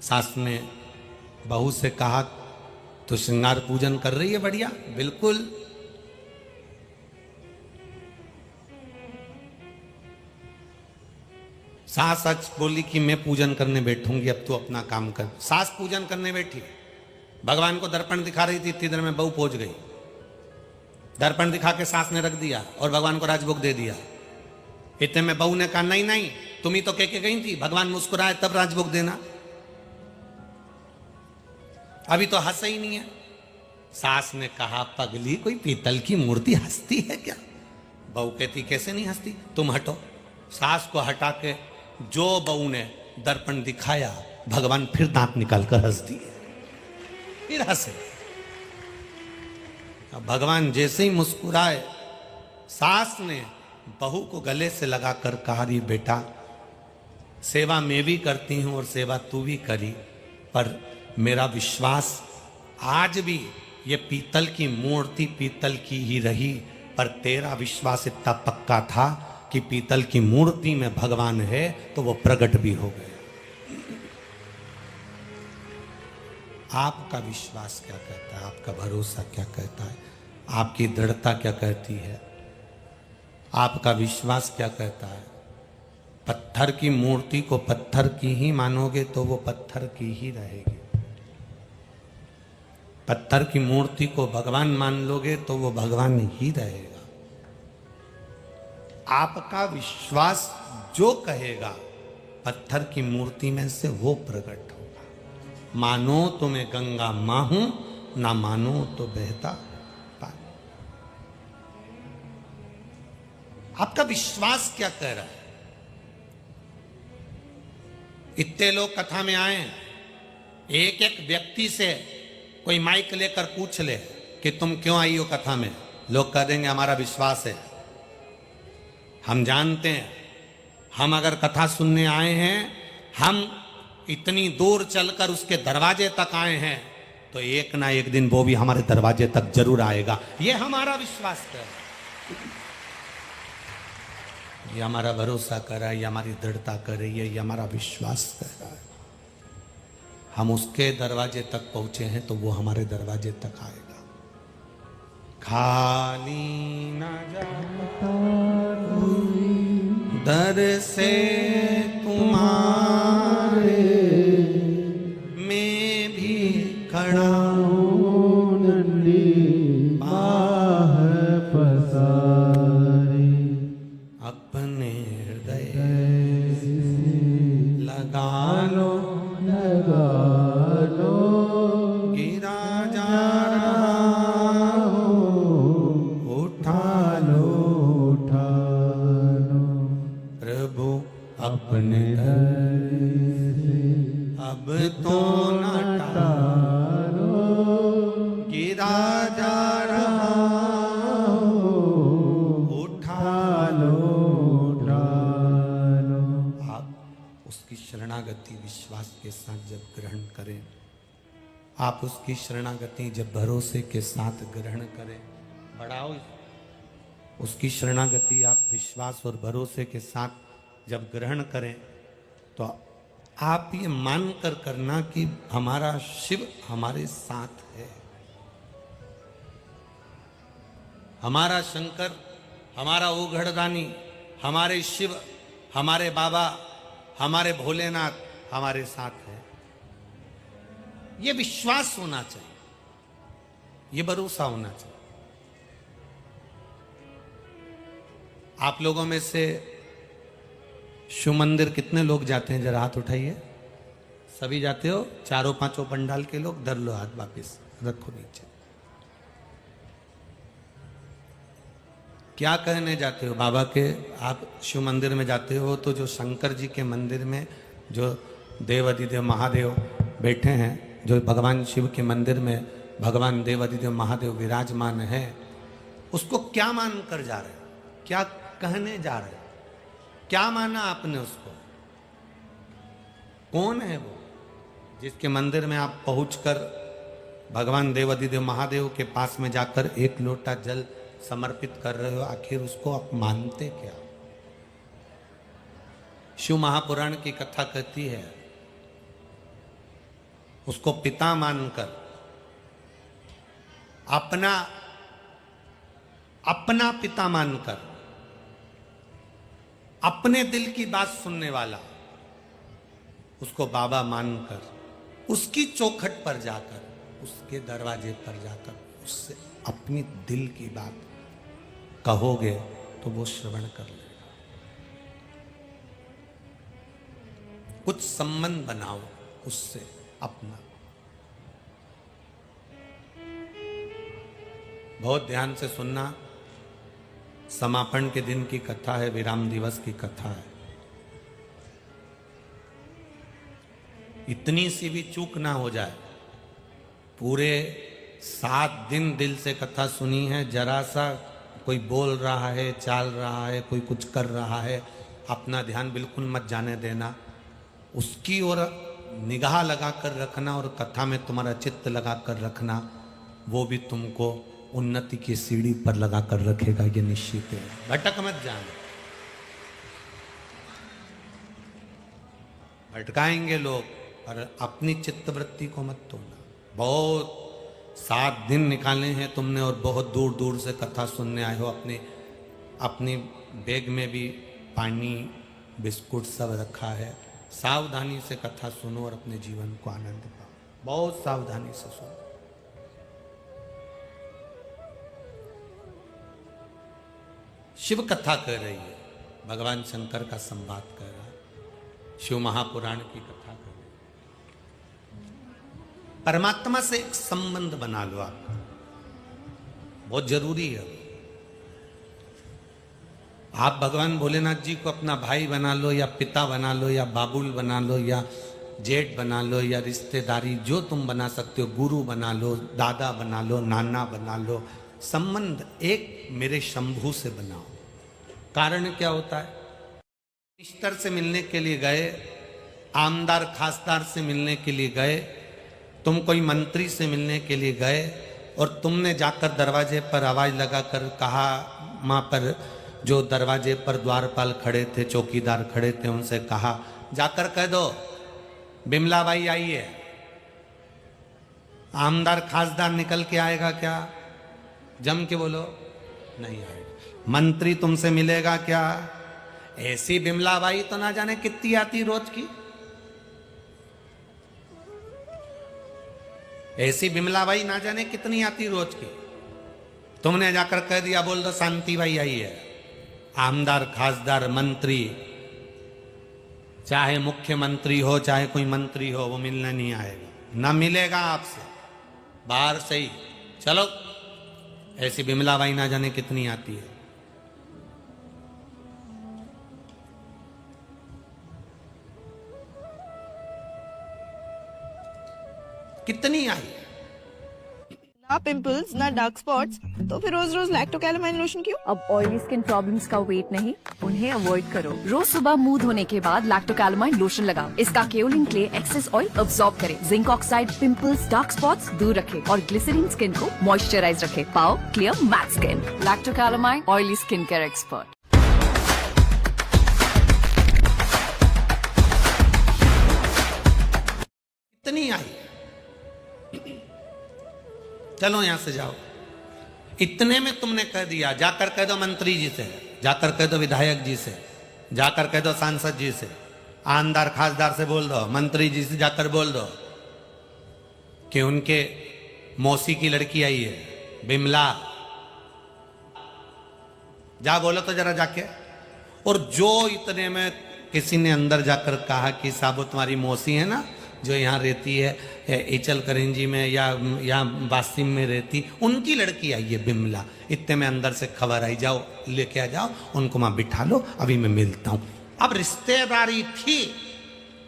सास ने बहू से कहा, तो श्रृंगार पूजन कर रही है बढ़िया? बिल्कुल। सास सच बोली कि मैं पूजन करने बैठूंगी, अब तू अपना काम कर। सास पूजन करने बैठी, भगवान को दर्पण दिखा रही थी, इतनी देर में बहू पहुंच गई। दर्पण दिखा के सास ने रख दिया और भगवान को राजभोग दे दिया। इतने में बहू ने कहा, नहीं नहीं, तुम ही तो कह के गई थी भगवान मुस्कुराए तब राजभोग देना, अभी तो हंसा ही नहीं है। सास ने कहा, पगली कोई पीतल की मूर्ति हंसती है क्या? बहू कहती, कैसे नहीं हंसती, तुम हटो। सास को हटा के जो बहू ने दर्पण दिखाया, भगवान फिर दांत निकालकर हंस दिए, फिर हंसे। अब भगवान जैसे ही मुस्कुराए, सास ने बहू को गले से लगाकर कहा, री बेटा, सेवा मैं भी करती हूं और सेवा तू भी करी, पर मेरा विश्वास आज भी ये पीतल की मूर्ति पीतल की ही रही, पर तेरा विश्वास इतना पक्का था कि पीतल की मूर्ति में भगवान है, तो वो प्रकट भी हो गए। आपका विश्वास क्या कहता है? आपका भरोसा क्या कहता है? आपकी दृढ़ता क्या कहती है? आपका विश्वास क्या कहता है? पत्थर की मूर्ति को पत्थर की ही मानोगे तो वो पत्थर की ही रहेगी। पत्थर की मूर्ति को भगवान मान लोगे तो वो भगवान ही रहेगा। आपका विश्वास जो कहेगा, पत्थर की मूर्ति में से वो प्रकट होगा। मानो तो मैं गंगा मां हूं, ना मानो तो बहता पानी। आपका विश्वास क्या कह रहा है? इतने लोग कथा में आए, एक एक व्यक्ति से कोई माइक लेकर पूछ ले कि तुम क्यों आई हो कथा में, लोग कह देंगे हमारा विश्वास है। हम जानते हैं, हम अगर कथा सुनने आए हैं, हम इतनी दूर चलकर उसके दरवाजे तक आए हैं, तो एक ना एक दिन वो भी हमारे दरवाजे तक जरूर आएगा। ये हमारा विश्वास है, ये हमारा भरोसा कर रहा है, ये हमारी दृढ़ता कर रही है, ये हमारा विश्वास कर रहा है। हम उसके दरवाजे तक पहुंचे हैं तो वो हमारे दरवाजे तक आएगा। खाली न जाता दर से तुम्हारे, मैं भी खड़ा हूं नन्ही बाह पसारी, अपने हृदय लगा लो, गिरा जा रहा हो, उठा लो, उठा लो प्रभु अपने दर से, अब तो न टालो, गिरा जा रहा हो, उठा लो, उठा लो। आप उसकी शरणागति विश्वास के साथ जब ग्रहण करें, आप उसकी शरणागति जब भरोसे के साथ ग्रहण करें, बढ़ाओ उसकी शरणागति आप विश्वास और भरोसे के साथ जब ग्रहण करें तो आप ये मान कर करना कि हमारा शिव हमारे साथ है, हमारा शंकर, हमारा ओघड़दानी, हमारे शिव, हमारे बाबा, हमारे भोलेनाथ हमारे साथ है। ये विश्वास होना चाहिए, ये भरोसा होना चाहिए। आप लोगों में से शिव मंदिर कितने लोग जाते हैं, जरा हाथ उठाइए। सभी जाते हो? चारों पांचों पंडाल के लोग, धर लो हाथ, वापिस रखो नीचे। क्या कहने जाते हो बाबा के? आप शिव मंदिर में जाते हो तो जो शंकर जी के मंदिर में जो देवाधिदेव महादेव बैठे हैं, जो भगवान शिव के मंदिर में भगवान देवाधिदेव महादेव विराजमान है, उसको क्या मान कर जा रहे हो? क्या कहने जा रहे हो? क्या माना आपने उसको? कौन है वो जिसके मंदिर में आप पहुंचकर भगवान देवाधिदेव महादेव के पास में जाकर एक लोटा जल समर्पित कर रहे हो? आखिर उसको आप मानते क्या? शिव महापुराण की कथा कहती है, उसको पिता मानकर, अपना पिता मानकर, अपने दिल की बात सुनने वाला, उसको बाबा मानकर, उसकी चौखट पर जाकर, उसके दरवाजे पर जाकर उससे अपनी दिल की बात कहोगे तो वो श्रवण कर लेगा। कुछ संबंध बनाओ उससे अपना। बहुत ध्यान से सुनना। समापन के दिन की कथा है, विराम दिवस की कथा है। इतनी सी भी चूक ना हो जाए। पूरे 7 दिन दिल से कथा सुनी है, जरा सा कोई बोल रहा है, चाल रहा है, कोई कुछ कर रहा है, अपना ध्यान बिल्कुल मत जाने देना। उसकी ओर निगाह लगा कर रखना और कथा में तुम्हारा चित्त लगा कर रखना। वो भी तुमको उन्नति की सीढ़ी पर लगा कर रखेगा, ये निश्चित है। भटक मत जाना। भटकाएंगे लोग, पर अपनी चित्तवृत्ति को मत तोड़ना। बहुत 7 दिन निकाले हैं तुमने और बहुत दूर दूर से कथा सुनने आए हो। अपनी बैग में भी पानी, बिस्कुट सब रखा है। सावधानी से कथा सुनो और अपने जीवन को आनंद पाओ। बहुत सावधानी से सुनो। शिव कथा कह रही है, भगवान शंकर का संवाद कर रहा है, शिव महापुराण की कथा कर रही है। परमात्मा से एक संबंध बना लो आप, बहुत जरूरी है। आप भगवान भोलेनाथ जी को अपना भाई बना लो या पिता बना लो या बाबुल बना लो या जेठ बना लो या रिश्तेदारी जो तुम बना सकते हो, गुरु बना लो, दादा बना लो, नाना बना लो। संबंध एक मेरे शंभू से बनाओ। कारण क्या होता है? मिनिस्टर से मिलने के लिए गए, आमदार खासदार से मिलने के लिए गए, तुम कोई मंत्री से मिलने के लिए गए और तुमने जाकर दरवाजे पर आवाज लगाकर कहा, वहां पर जो दरवाजे पर द्वारपाल खड़े थे, चौकीदार खड़े थे, उनसे कहा जाकर कह दो बिमला बाई आई है। आमदार खासदार निकल के आएगा क्या? जम के बोलो, नहीं आएगा। मंत्री तुमसे मिलेगा क्या? ऐसी बिमला बाई तो ना जाने कितनी आती रोज की। ऐसी बिमला बाई ना जाने कितनी आती रोज की। तुमने जाकर कह दिया, बोल दो शांति बाई आई है। आमदार खासदार मंत्री, चाहे मुख्यमंत्री हो चाहे कोई मंत्री हो, वो मिलने नहीं आएगा, ना मिलेगा आपसे। बाहर से ही चलो, ऐसी बिमला बाई ना जाने कितनी आती है। कितनी आई है? ना पिंपल्स ना डार्क स्पॉट्स, तो फिर रोज रोज लैक्टोकैलामाइन लोशन क्यों? अब ऑयली स्किन प्रॉब्लम्स का वेट नहीं, उन्हें अवॉइड करो। रोज सुबह मुंह धोने के बाद लैक्टोकैलामाइन लोशन लगाओ। इसका kaolin clay excess oil absorb करे, zinc oxide pimples dark spots दूर रखे और ग्लिसरीन स्किन को मॉइस्चराइज रखे। पाओ clear matte skin. Lacto Calamine oily skin care expert. इतनी आई, चलो यहां से जाओ। इतने में तुमने कह दिया, जाकर कह दो मंत्री जी से, जाकर कह दो विधायक जी से, जाकर कह दो सांसद जी से, आमदार खासदार से बोल दो, मंत्री जी से जाकर बोल दो कि उनके मौसी की लड़की आई है बिमला, जा बोलो तो जरा जाके। और जो इतने में किसी ने अंदर जाकर कहा कि साहब तुम्हारी मौसी है ना जो यहाँ रहती है इचल करेंजी में या वासिम में रहती, उनकी लड़की आई है बिमला। इतने में अंदर से खबर आई, जाओ लेके आ जाओ उनको, वहां बिठा लो, अभी मैं मिलता हूं। अब रिश्तेदारी थी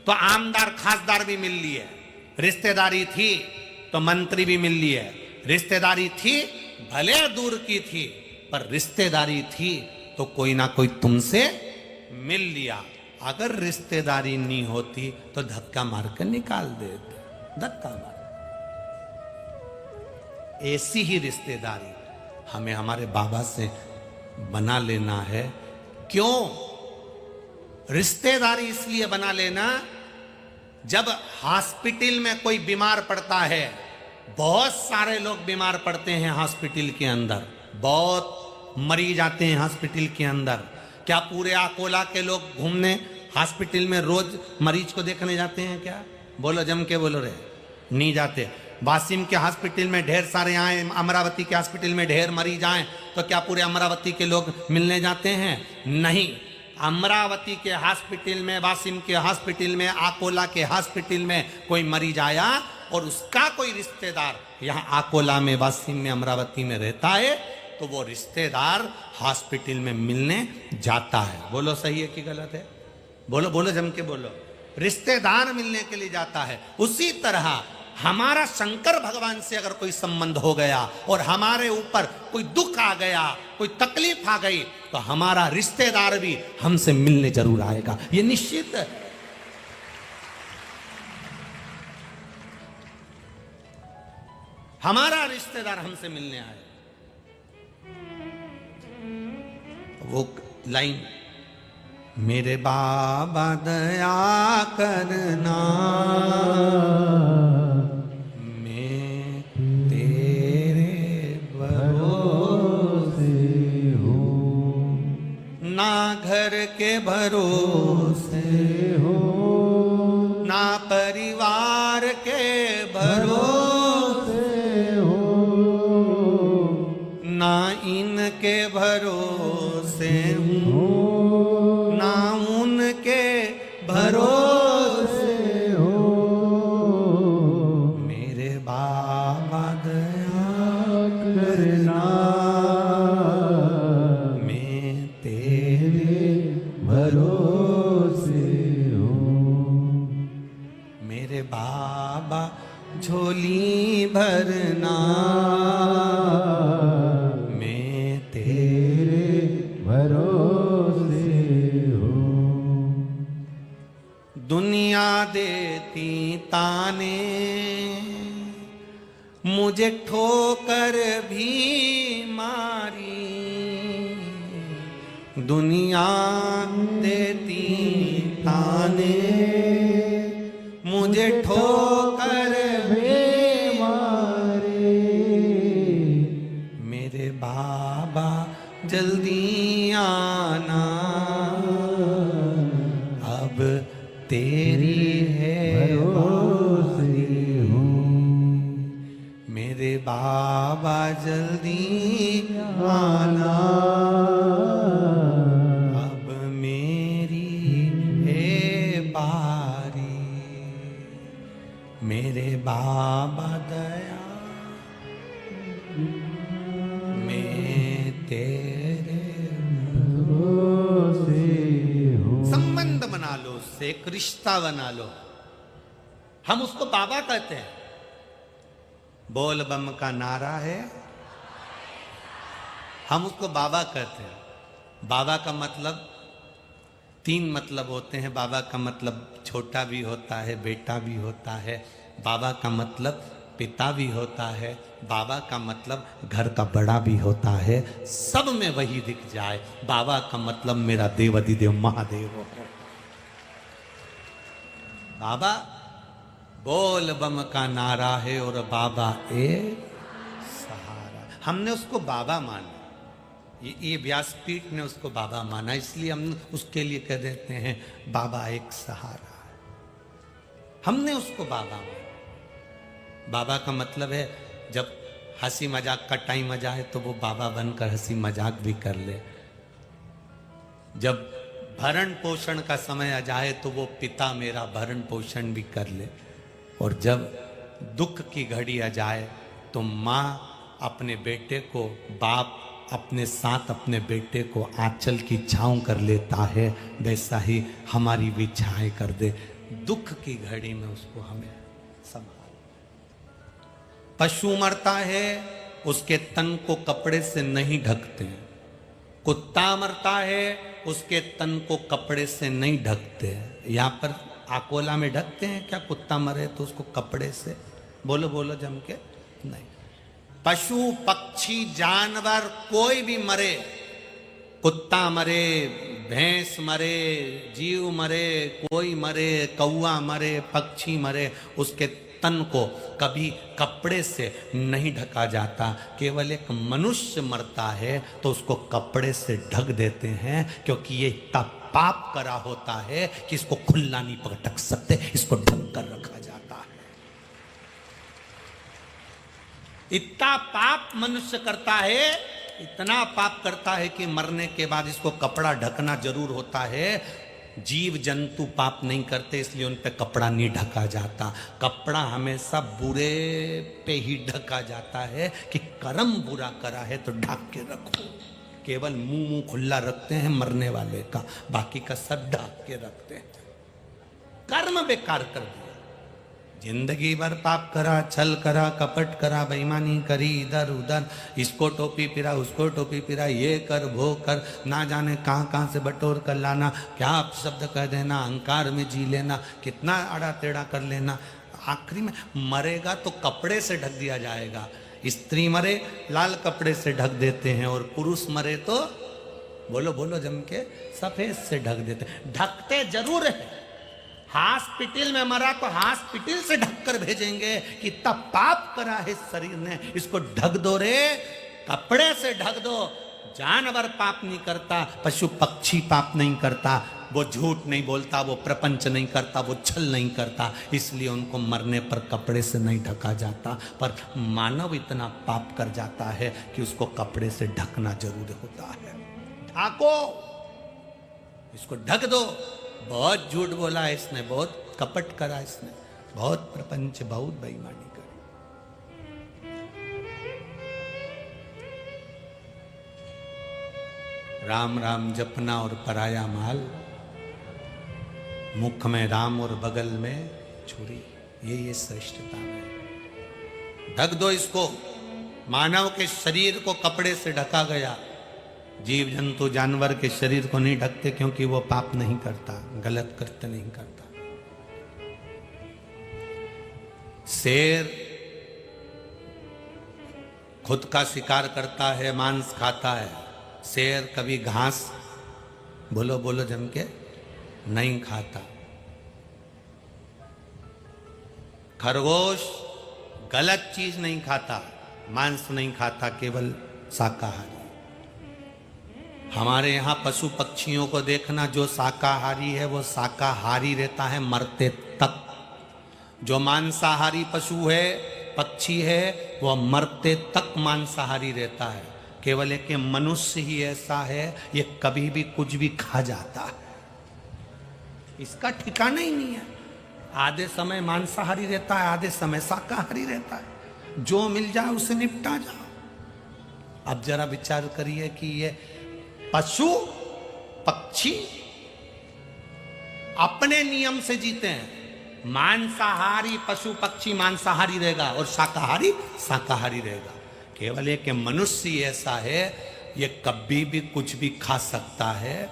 तो आमदार खासदार भी मिल लिए, रिश्तेदारी थी तो मंत्री भी मिल लिए, रिश्तेदारी थी भले दूर की थी पर रिश्तेदारी थी तो कोई ना कोई तुमसे मिल लिया। अगर रिश्तेदारी नहीं होती तो धक्का मारकर निकाल देते, धक्का मार। ऐसी ही रिश्तेदारी हमें हमारे बाबा से बना लेना है। क्यों रिश्तेदारी इसलिए बना लेना, जब हॉस्पिटल में कोई बीमार पड़ता है, बहुत सारे लोग बीमार पड़ते हैं हॉस्पिटल के अंदर, बहुत मरीज आते हैं हॉस्पिटल के अंदर। क्या पूरे अकोला के लोग घूमने हॉस्पिटल में रोज मरीज को देखने जाते हैं क्या? बोलो जम के बोलो रे, नहीं जाते। वासिम के हॉस्पिटल में ढेर सारे आए, अमरावती के हॉस्पिटल में ढेर मरीज आए, तो क्या पूरे अमरावती के लोग मिलने जाते हैं? नहीं। अमरावती के हॉस्पिटल में, वासिम के हॉस्पिटल में, अकोला के हॉस्पिटल में कोई मरीज आया और उसका कोई रिश्तेदार यहाँ अकोला में, वासिम में, अमरावती में रहता है, तो वो रिश्तेदार हॉस्पिटल में मिलने जाता है। बोलो सही है कि गलत है? बोलो बोलो जम के बोलो। रिश्तेदार मिलने के लिए जाता है। उसी तरह हमारा शंकर भगवान से अगर कोई संबंध हो गया और हमारे ऊपर कोई दुख आ गया, कोई तकलीफ आ गई, तो हमारा रिश्तेदार भी हमसे मिलने जरूर आएगा, ये निश्चित है। हमारा रिश्तेदार हमसे मिलने आए। वो लाइन, मेरे बाबा दया करना, मैं तेरे भरोसे हूँ, ना घर के भरोसे हो, ना परिवार के भरोसे हो, ना इनके भरोसे हूँ, ना उनके भरोसे हो, मेरे बाबा दया करना, मैं तेरे भरोसे हूँ, मेरे बाबा झोली भरना, मैं तेरे भरोसे हूँ। दुनिया देती ताने, मुझे ठोकर भी मारी, दुनिया देती ताने, मुझे ठोकर भी मारी, मेरे बाबा जल्दी आना, अब तेरी है बारी, मेरे बाबा जल्दी आना, अब मेरी है बारी, मेरे बाबा दया, मैं तेरे भरोसे हूँ। संबंध बना लो, उससे एक रिश्ता बना लो। हम उसको बाबा कहते हैं। बोल बम का नारा है, हम उसको बाबा कहते हैं। बाबा का मतलब 3 मतलब होते हैं। बाबा का मतलब छोटा भी होता है, बेटा भी होता है। बाबा का मतलब पिता भी होता है। बाबा का मतलब घर का बड़ा भी होता है। सब में वही दिख जाए। बाबा का मतलब मेरा देव अधिदेव महादेव हो। बाबा बोल बम का नारा है और बाबा एक सहारा। हमने उसको बाबा माना, ये व्यासपीठ ने उसको बाबा माना, इसलिए हम उसके लिए कह देते हैं बाबा एक सहारा। हमने उसको बाबा माना। बाबा का मतलब है जब हंसी मजाक का टाइम आ जाए तो वो बाबा बनकर हंसी मजाक भी कर ले। जब भरण पोषण का समय आ जाए तो वो पिता मेरा भरण पोषण भी कर ले। और जब दुख की घड़ी आ जाए तो माँ अपने बेटे को, बाप अपने साथ अपने बेटे को आंचल की छांव कर लेता है, वैसा ही हमारी भी छाएं कर दे। दुख की घड़ी में उसको हमें संभाल। पशु मरता है, उसके तन को कपड़े से नहीं ढकते। कुत्ता मरता है, उसके तन को कपड़े से नहीं ढकते। यहाँ पर आकोला में ढकते हैं क्या? कुत्ता मरे तो उसको कपड़े से, बोलो बोलो जम के, नहीं। पशु पक्षी जानवर कोई भी मरे, कुत्ता मरे, भैंस मरे, जीव मरे, कोई मरे, कौवा मरे, पक्षी मरे, उसके तन को कभी कपड़े से नहीं ढका जाता। केवल एक मनुष्य मरता है तो उसको कपड़े से ढक देते हैं, क्योंकि ये इतना पाप करा होता है कि इसको खुला नहीं पटक सकते, इसको ढक कर रखा जाता है। इतना पाप मनुष्य करता है, इतना पाप करता है कि मरने के बाद इसको कपड़ा ढकना जरूर होता है। जीव जंतु पाप नहीं करते, इसलिए उन पे कपड़ा नहीं ढका जाता। कपड़ा हमेशा बुरे पे ही ढका जाता है कि कर्म बुरा करा है तो ढक के रखो। केवल मुंह खुला रखते हैं मरने वाले का, बाकी का सब ढक के रखते हैं। कर्म बेकार कर दिया। जिंदगी भर पाप करा, छल करा, कपट करा, बेईमानी करी इधर उधर, इसको टोपी पिरा, उसको टोपी पिरा, ये कर वो कर, ना जाने कहाँ कहाँ से बटोर कर लाना, क्या शब्द कह देना, अहंकार में जी लेना, कितना आड़ा टेढ़ा कर लेना। आखिरी में मरेगा तो कपड़े से ढक दिया जाएगा। स्त्री मरे लाल कपड़े से ढक देते हैं, और पुरुष मरे तो बोलो बोलो जम के सफेद से ढक देते। ढकते जरूर है। हॉस्पिटल में मरा तो हॉस्पिटल से ढककर भेजेंगे कि इतना पाप करा है शरीर ने, इसको ढक दो रे, कपड़े से ढक दो। जानवर पाप नहीं करता, पशु पक्षी पाप नहीं करता, वो झूठ नहीं बोलता, वो प्रपंच नहीं करता, वो छल नहीं करता, इसलिए उनको मरने पर कपड़े से नहीं ढका जाता। पर मानव इतना पाप कर जाता है कि उसको कपड़े से ढकना जरूर होता है। ढाको, इसको ढक दो। बहुत झूठ बोला है इसने, बहुत कपट करा इसने, बहुत प्रपंच, बहुत बेईमानी करी। राम राम जपना और पराया माल, मुख में राम और बगल में छुरी, ये श्रेष्ठता है। ढक दो इसको। मानव के शरीर को कपड़े से ढका गया, जीव जंतु जानवर के शरीर को नहीं ढकते, क्योंकि वो पाप नहीं करता, गलत कृत्य नहीं करता। शेर खुद का शिकार करता है, मांस खाता है। शेर कभी घास, बोलो बोलो जम के, नहीं खाता। खरगोश गलत चीज नहीं खाता, मांस नहीं खाता, केवल शाकाहारी। हमारे यहाँ पशु पक्षियों को देखना, जो शाकाहारी है वो शाकाहारी रहता है मरते तक। जो मांसाहारी पशु है, पक्षी है, वो मरते तक मांसाहारी रहता है। केवल एक मनुष्य ही ऐसा है, ये कभी भी कुछ भी खा जाता है, इसका ठिकाना ही नहीं है। आधे समय मांसाहारी रहता है, आधे समय शाकाहारी रहता है। जो मिल जाए उसे निपटा जाओ। अब जरा विचार करिए कि ये पशु पक्षी अपने नियम से जीते हैं। मांसाहारी पशु पक्षी मांसाहारी रहेगा और शाकाहारी शाकाहारी रहेगा। केवल एक मनुष्य ऐसा है, ये कभी भी कुछ भी खा सकता है।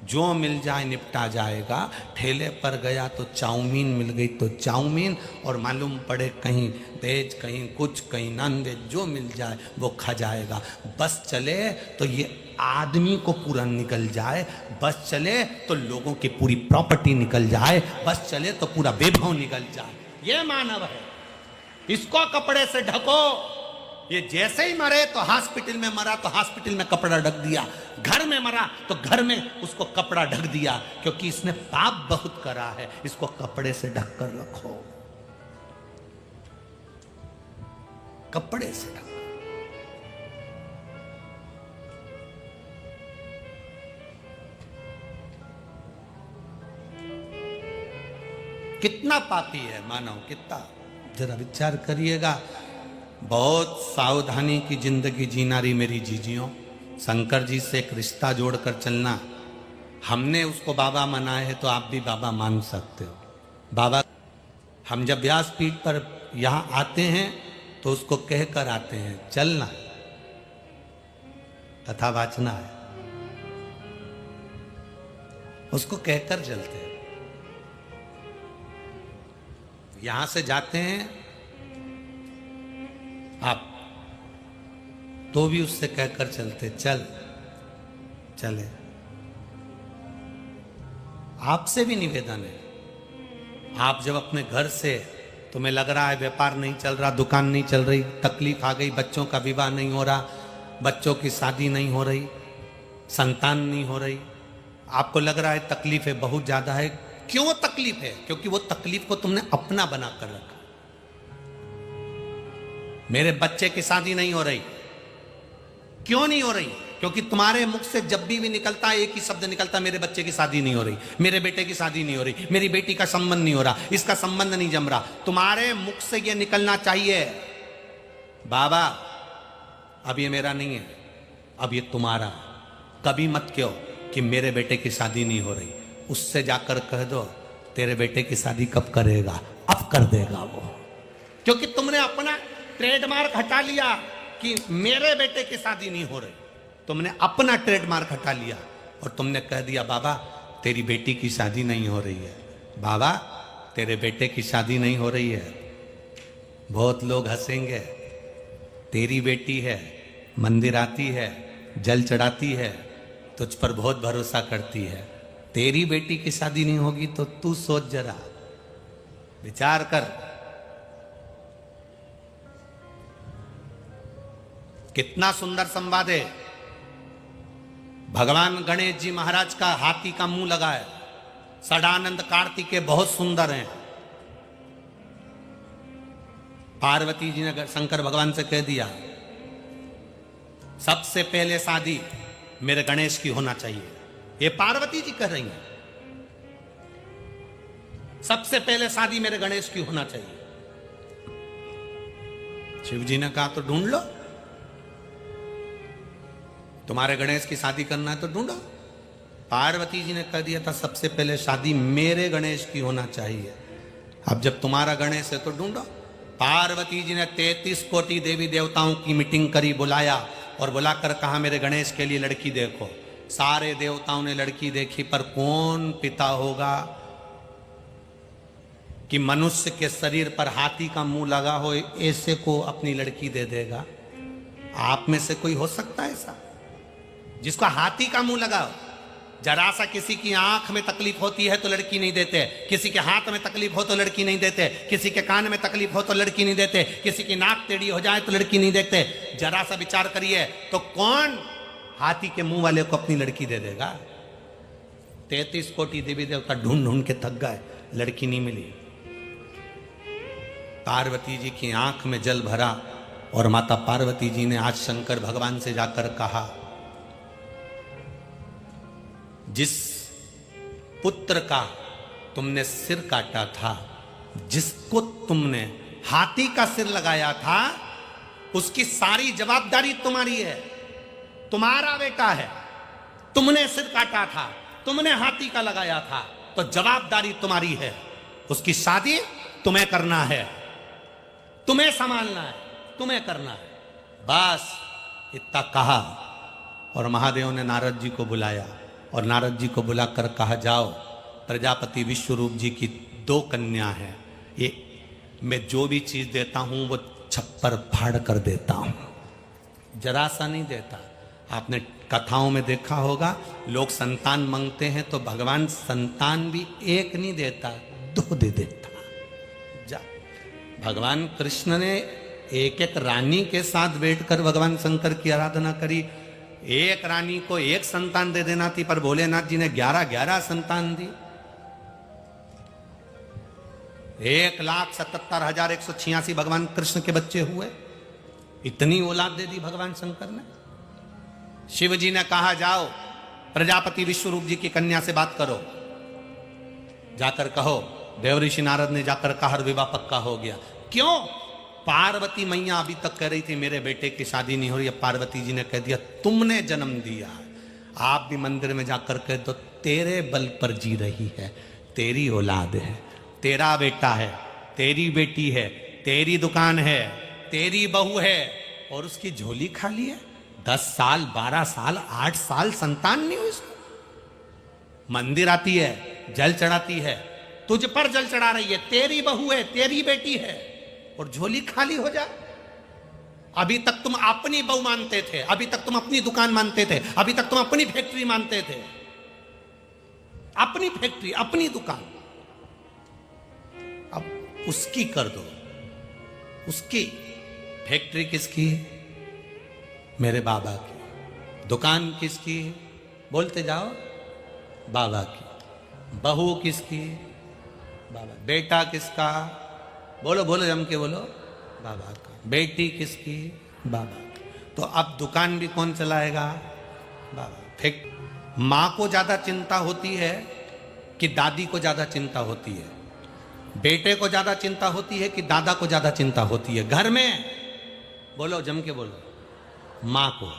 जो मिल जाए निपटा जाएगा। ठेले पर गया तो चाउमीन मिल गई तो चाउमीन, और मालूम पड़े कहीं वेज कहीं कुछ कहीं नॉन वेज, जो मिल जाए वो खा जाएगा। बस चले तो ये आदमी को पूरा निकल जाए, बस चले तो लोगों की पूरी प्रॉपर्टी निकल जाए, बस चले तो पूरा वैभव निकल जाए। ये मानव है, इसको कपड़े से ढको। ये जैसे ही मरे तो हॉस्पिटल में मरा तो हॉस्पिटल में कपड़ा ढक दिया, घर में मरा तो घर में उसको कपड़ा ढक दिया, क्योंकि इसने पाप बहुत करा है। इसको कपड़े से ढक कर रखो, कपड़े से ढक। कितना पापी है मानव, कितना, जरा विचार करिएगा। बहुत सावधानी की जिंदगी जीना रही मेरी जीजियों। शंकर जी से एक रिश्ता जोड़कर चलना। हमने उसको बाबा मनाए है तो आप भी बाबा मान सकते हो। बाबा, हम जब व्यासपीठ पर यहाँ आते हैं तो उसको कहकर आते हैं, चलना कथा वाचना है, उसको कहकर चलते हैं। यहां से जाते हैं आप तो भी उससे कहकर चलते, चल चले। आपसे भी निवेदन है, आप जब अपने घर से, तुम्हें लग रहा है व्यापार नहीं चल रहा, दुकान नहीं चल रही, तकलीफ आ गई, बच्चों का विवाह नहीं हो रहा, बच्चों की शादी नहीं हो रही, संतान नहीं हो रही, आपको लग रहा है तकलीफें बहुत ज्यादा है। क्यों तकलीफ है? क्योंकि वो तकलीफ को तुमने अपना बना कर रखा। मेरे बच्चे की शादी नहीं हो रही, क्यों नहीं हो रही? क्योंकि तुम्हारे मुख से जब भी निकलता है एक ही शब्द निकलता, मेरे बच्चे की शादी नहीं हो रही, मेरे बेटे की शादी नहीं हो रही, मेरी बेटी का संबंध नहीं हो रहा, इसका संबंध नहीं जम रहा। तुम्हारे मुख से यह निकलना चाहिए, बाबा अब ये मेरा नहीं है, अब ये तुम्हारा। कभी मत क्यों कि मेरे बेटे की शादी नहीं हो रही, उससे जाकर कह दो तेरे बेटे की शादी कब करेगा, अब कर देगा वो। क्योंकि तुमने अपना ट्रेडमार्क हटा लिया कि मेरे बेटे की शादी नहीं हो रही, तुमने अपना ट्रेडमार्क हटा लिया और तुमने कह दिया बाबा तेरी बेटी की शादी नहीं हो रही है, बाबा तेरे बेटे की शादी नहीं हो रही है। बहुत लोग हंसेंगे, तेरी बेटी है, मंदिर आती है, जल चढ़ाती है, तुझ पर बहुत भरोसा करती है, तेरी बेटी की शादी नहीं होगी तो तू सोच जरा, विचार कर। कितना सुंदर संवाद है। भगवान गणेश जी महाराज का हाथी का मुंह लगा है, सदानंद कार्तिकेय बहुत सुंदर हैं। पार्वती जी ने शंकर भगवान से कह दिया सबसे पहले शादी मेरे गणेश की होना चाहिए। ये पार्वती जी कह रही हैं सबसे पहले शादी मेरे गणेश की होना चाहिए। शिव जी ने कहा तो ढूंढ लो, तुम्हारे गणेश की शादी करना है तो ढूंढो। पार्वती जी ने कह दिया था सबसे पहले शादी मेरे गणेश की होना चाहिए, अब जब तुम्हारा गणेश है तो ढूंढो। पार्वती जी ने 33 कोटि देवी देवताओं की मीटिंग करी, बुलाया और बुलाकर कहा मेरे गणेश के लिए लड़की देखो। सारे देवताओं ने लड़की देखी, पर कौन पिता होगा कि मनुष्य के शरीर पर हाथी का मुंह लगा हो, ऐसे को अपनी लड़की दे देगा? आप में से कोई हो सकता है ऐसा जिसको हाथी का मुंह लगा हो? जरा सा किसी की आंख में तकलीफ होती है तो लड़की नहीं देते, किसी के हाथ में तकलीफ हो तो लड़की नहीं देते, किसी के कान में तकलीफ हो तो लड़की नहीं देते, किसी की नाक टेढ़ी हो जाए तो लड़की नहीं देते। जरा सा विचार करिए तो कौन हाथी के मुंह वाले को अपनी लड़की दे देगा? 33 कोटि देवी देवता ढूंढ ढूंढ के थक गए, लड़की नहीं मिली। पार्वती जी की आंख में जल भरा और माता पार्वती जी ने आज शंकर भगवान से जाकर कहा जिस पुत्र का तुमने सिर काटा था, जिसको तुमने हाथी का सिर लगाया था, उसकी सारी जवाबदारी तुम्हारी है, तुम्हारा बेटा है, तुमने सिर काटा था, तुमने हाथी का लगाया था, तो जवाबदारी तुम्हारी है, उसकी शादी तुम्हें करना है, तुम्हें संभालना है, तुम्हें करना है। बस इतना कहा और महादेव ने नारद जी को बुलाया और नारद जी को बुलाकर कहा, जाओ प्रजापति विश्वरूप जी की 2 कन्या है, ये मैं जो भी चीज देता हूं वो छप्पर फाड़ कर देता हूं, जरा सा नहीं देता। आपने कथाओं में देखा होगा, लोग संतान मांगते हैं तो भगवान संतान भी एक नहीं देता, 2 दे देता। जा भगवान कृष्ण ने एक एक रानी के साथ बैठकर भगवान शंकर की आराधना करी। एक रानी को 1 संतान दे देना थी, पर भोलेनाथ जी ने 11 संतान दी। 1,77,186 भगवान कृष्ण के बच्चे हुए। इतनी औलाद दे दी भगवान शंकर ने। शिव जी ने कहा, जाओ प्रजापति विश्वरूप जी की कन्या से बात करो, जाकर कहो। देवऋषि नारद ने जाकर कहा, विवाह पक्का हो गया। क्यों? पार्वती मैया अभी तक कह रही थी मेरे बेटे की शादी नहीं हो रही। पार्वती जी ने कह दिया, तुमने जन्म दिया। आप भी मंदिर में जाकर कह दो, तेरे बल पर जी रही है, तेरी औलाद है, तेरा बेटा है, तेरी बेटी है, तेरी दुकान है, तेरी बहू है, और उसकी झोली खाली है। 10 साल, 12 साल, 8 साल संतान नहीं हुई उसको। मंदिर आती है, जल चढ़ाती है, तुझ पर जल चढ़ा रही है, तेरी बहू है, तेरी बेटी है, और झोली खाली हो जाए। अभी तक तुम अपनी बहू मानते थे, अभी तक तुम अपनी दुकान मानते थे, अभी तक तुम अपनी फैक्ट्री मानते थे। अपनी फैक्ट्री, अपनी दुकान, अब उसकी कर दो। उसकी फैक्ट्री किसकी? मेरे बाबा की। दुकान किसकी? बोलते जाओ, बाबा की। बहू किसकी? बाबा। बेटा किसका? बोलो बोलो, जम के बोलो, बाबा का। बेटी किसकी? बाबा की। तो अब दुकान भी कौन चलाएगा? बाबा। माँ को ज्यादा चिंता होती है कि दादी को ज्यादा चिंता होती है? बेटे को ज्यादा चिंता होती है कि दादा को ज्यादा चिंता होती है? घर में बोलो, जम के बोलो, माँ को।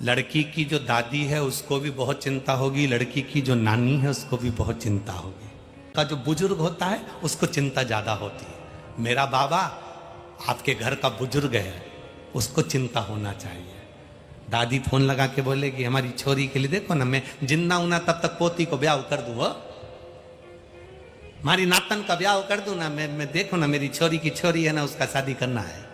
लड़की की जो दादी है उसको भी बहुत चिंता होगी, लड़की की जो नानी है उसको भी बहुत चिंता होगी। का जो बुजुर्ग होता है उसको चिंता ज्यादा होती है। मेरा बाबा आपके घर का बुजुर्ग है, उसको चिंता होना चाहिए। दादी फोन लगा के बोलेगी, हमारी छोरी के लिए देखो ना, मैं जिंदा हूं ना तब तक पोती को ब्याह कर दूं, हमारी नातन का ब्याह कर दूं ना, मैं देखो ना, मेरी छोरी की छोरी है ना, उसका शादी करना है,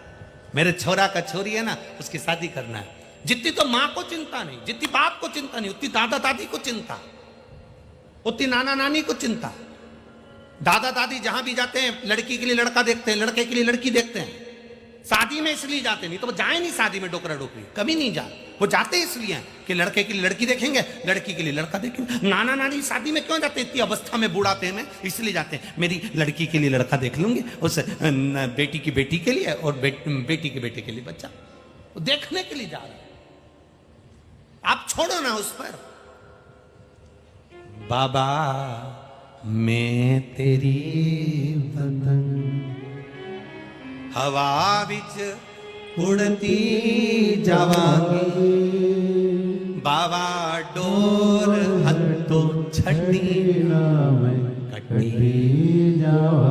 मेरे छोरा का छोरी है ना, उसकी शादी करना है। जितनी तो माँ को चिंता नहीं, जितनी बाप को चिंता नहीं, उतनी दादा दादी को चिंता, उतनी नाना नानी को चिंता। दादा दादी जहां भी जाते हैं लड़की के लिए लड़का देखते हैं, लड़के के लिए लड़की देखते हैं। शादी में इसलिए जाते नहीं तो वो जाए नहीं शादी में, डोकरा डोकरी कभी नहीं जाते। वो जाते इसलिए हैं कि लड़के के लिए लड़की देखेंगे, लड़की के लिए लड़का देखेंगे। नाना नानी शादी में क्यों जाते? इतनी अवस्था में बूढ़ाते हैं, इसलिए जाते हैं, मेरी लड़की के लिए लड़का देख लूंगी, उस बेटी की बेटी के लिए, और बेटी के बेटे के लिए बच्चा। वो देखने के लिए जा रहे हैं। आप छोड़ो ना उस पर। बाबा मैं तेरी पतंग हवा विच उड़ती जावांगी, बाबा डोर हथों छड़ी कटी जावा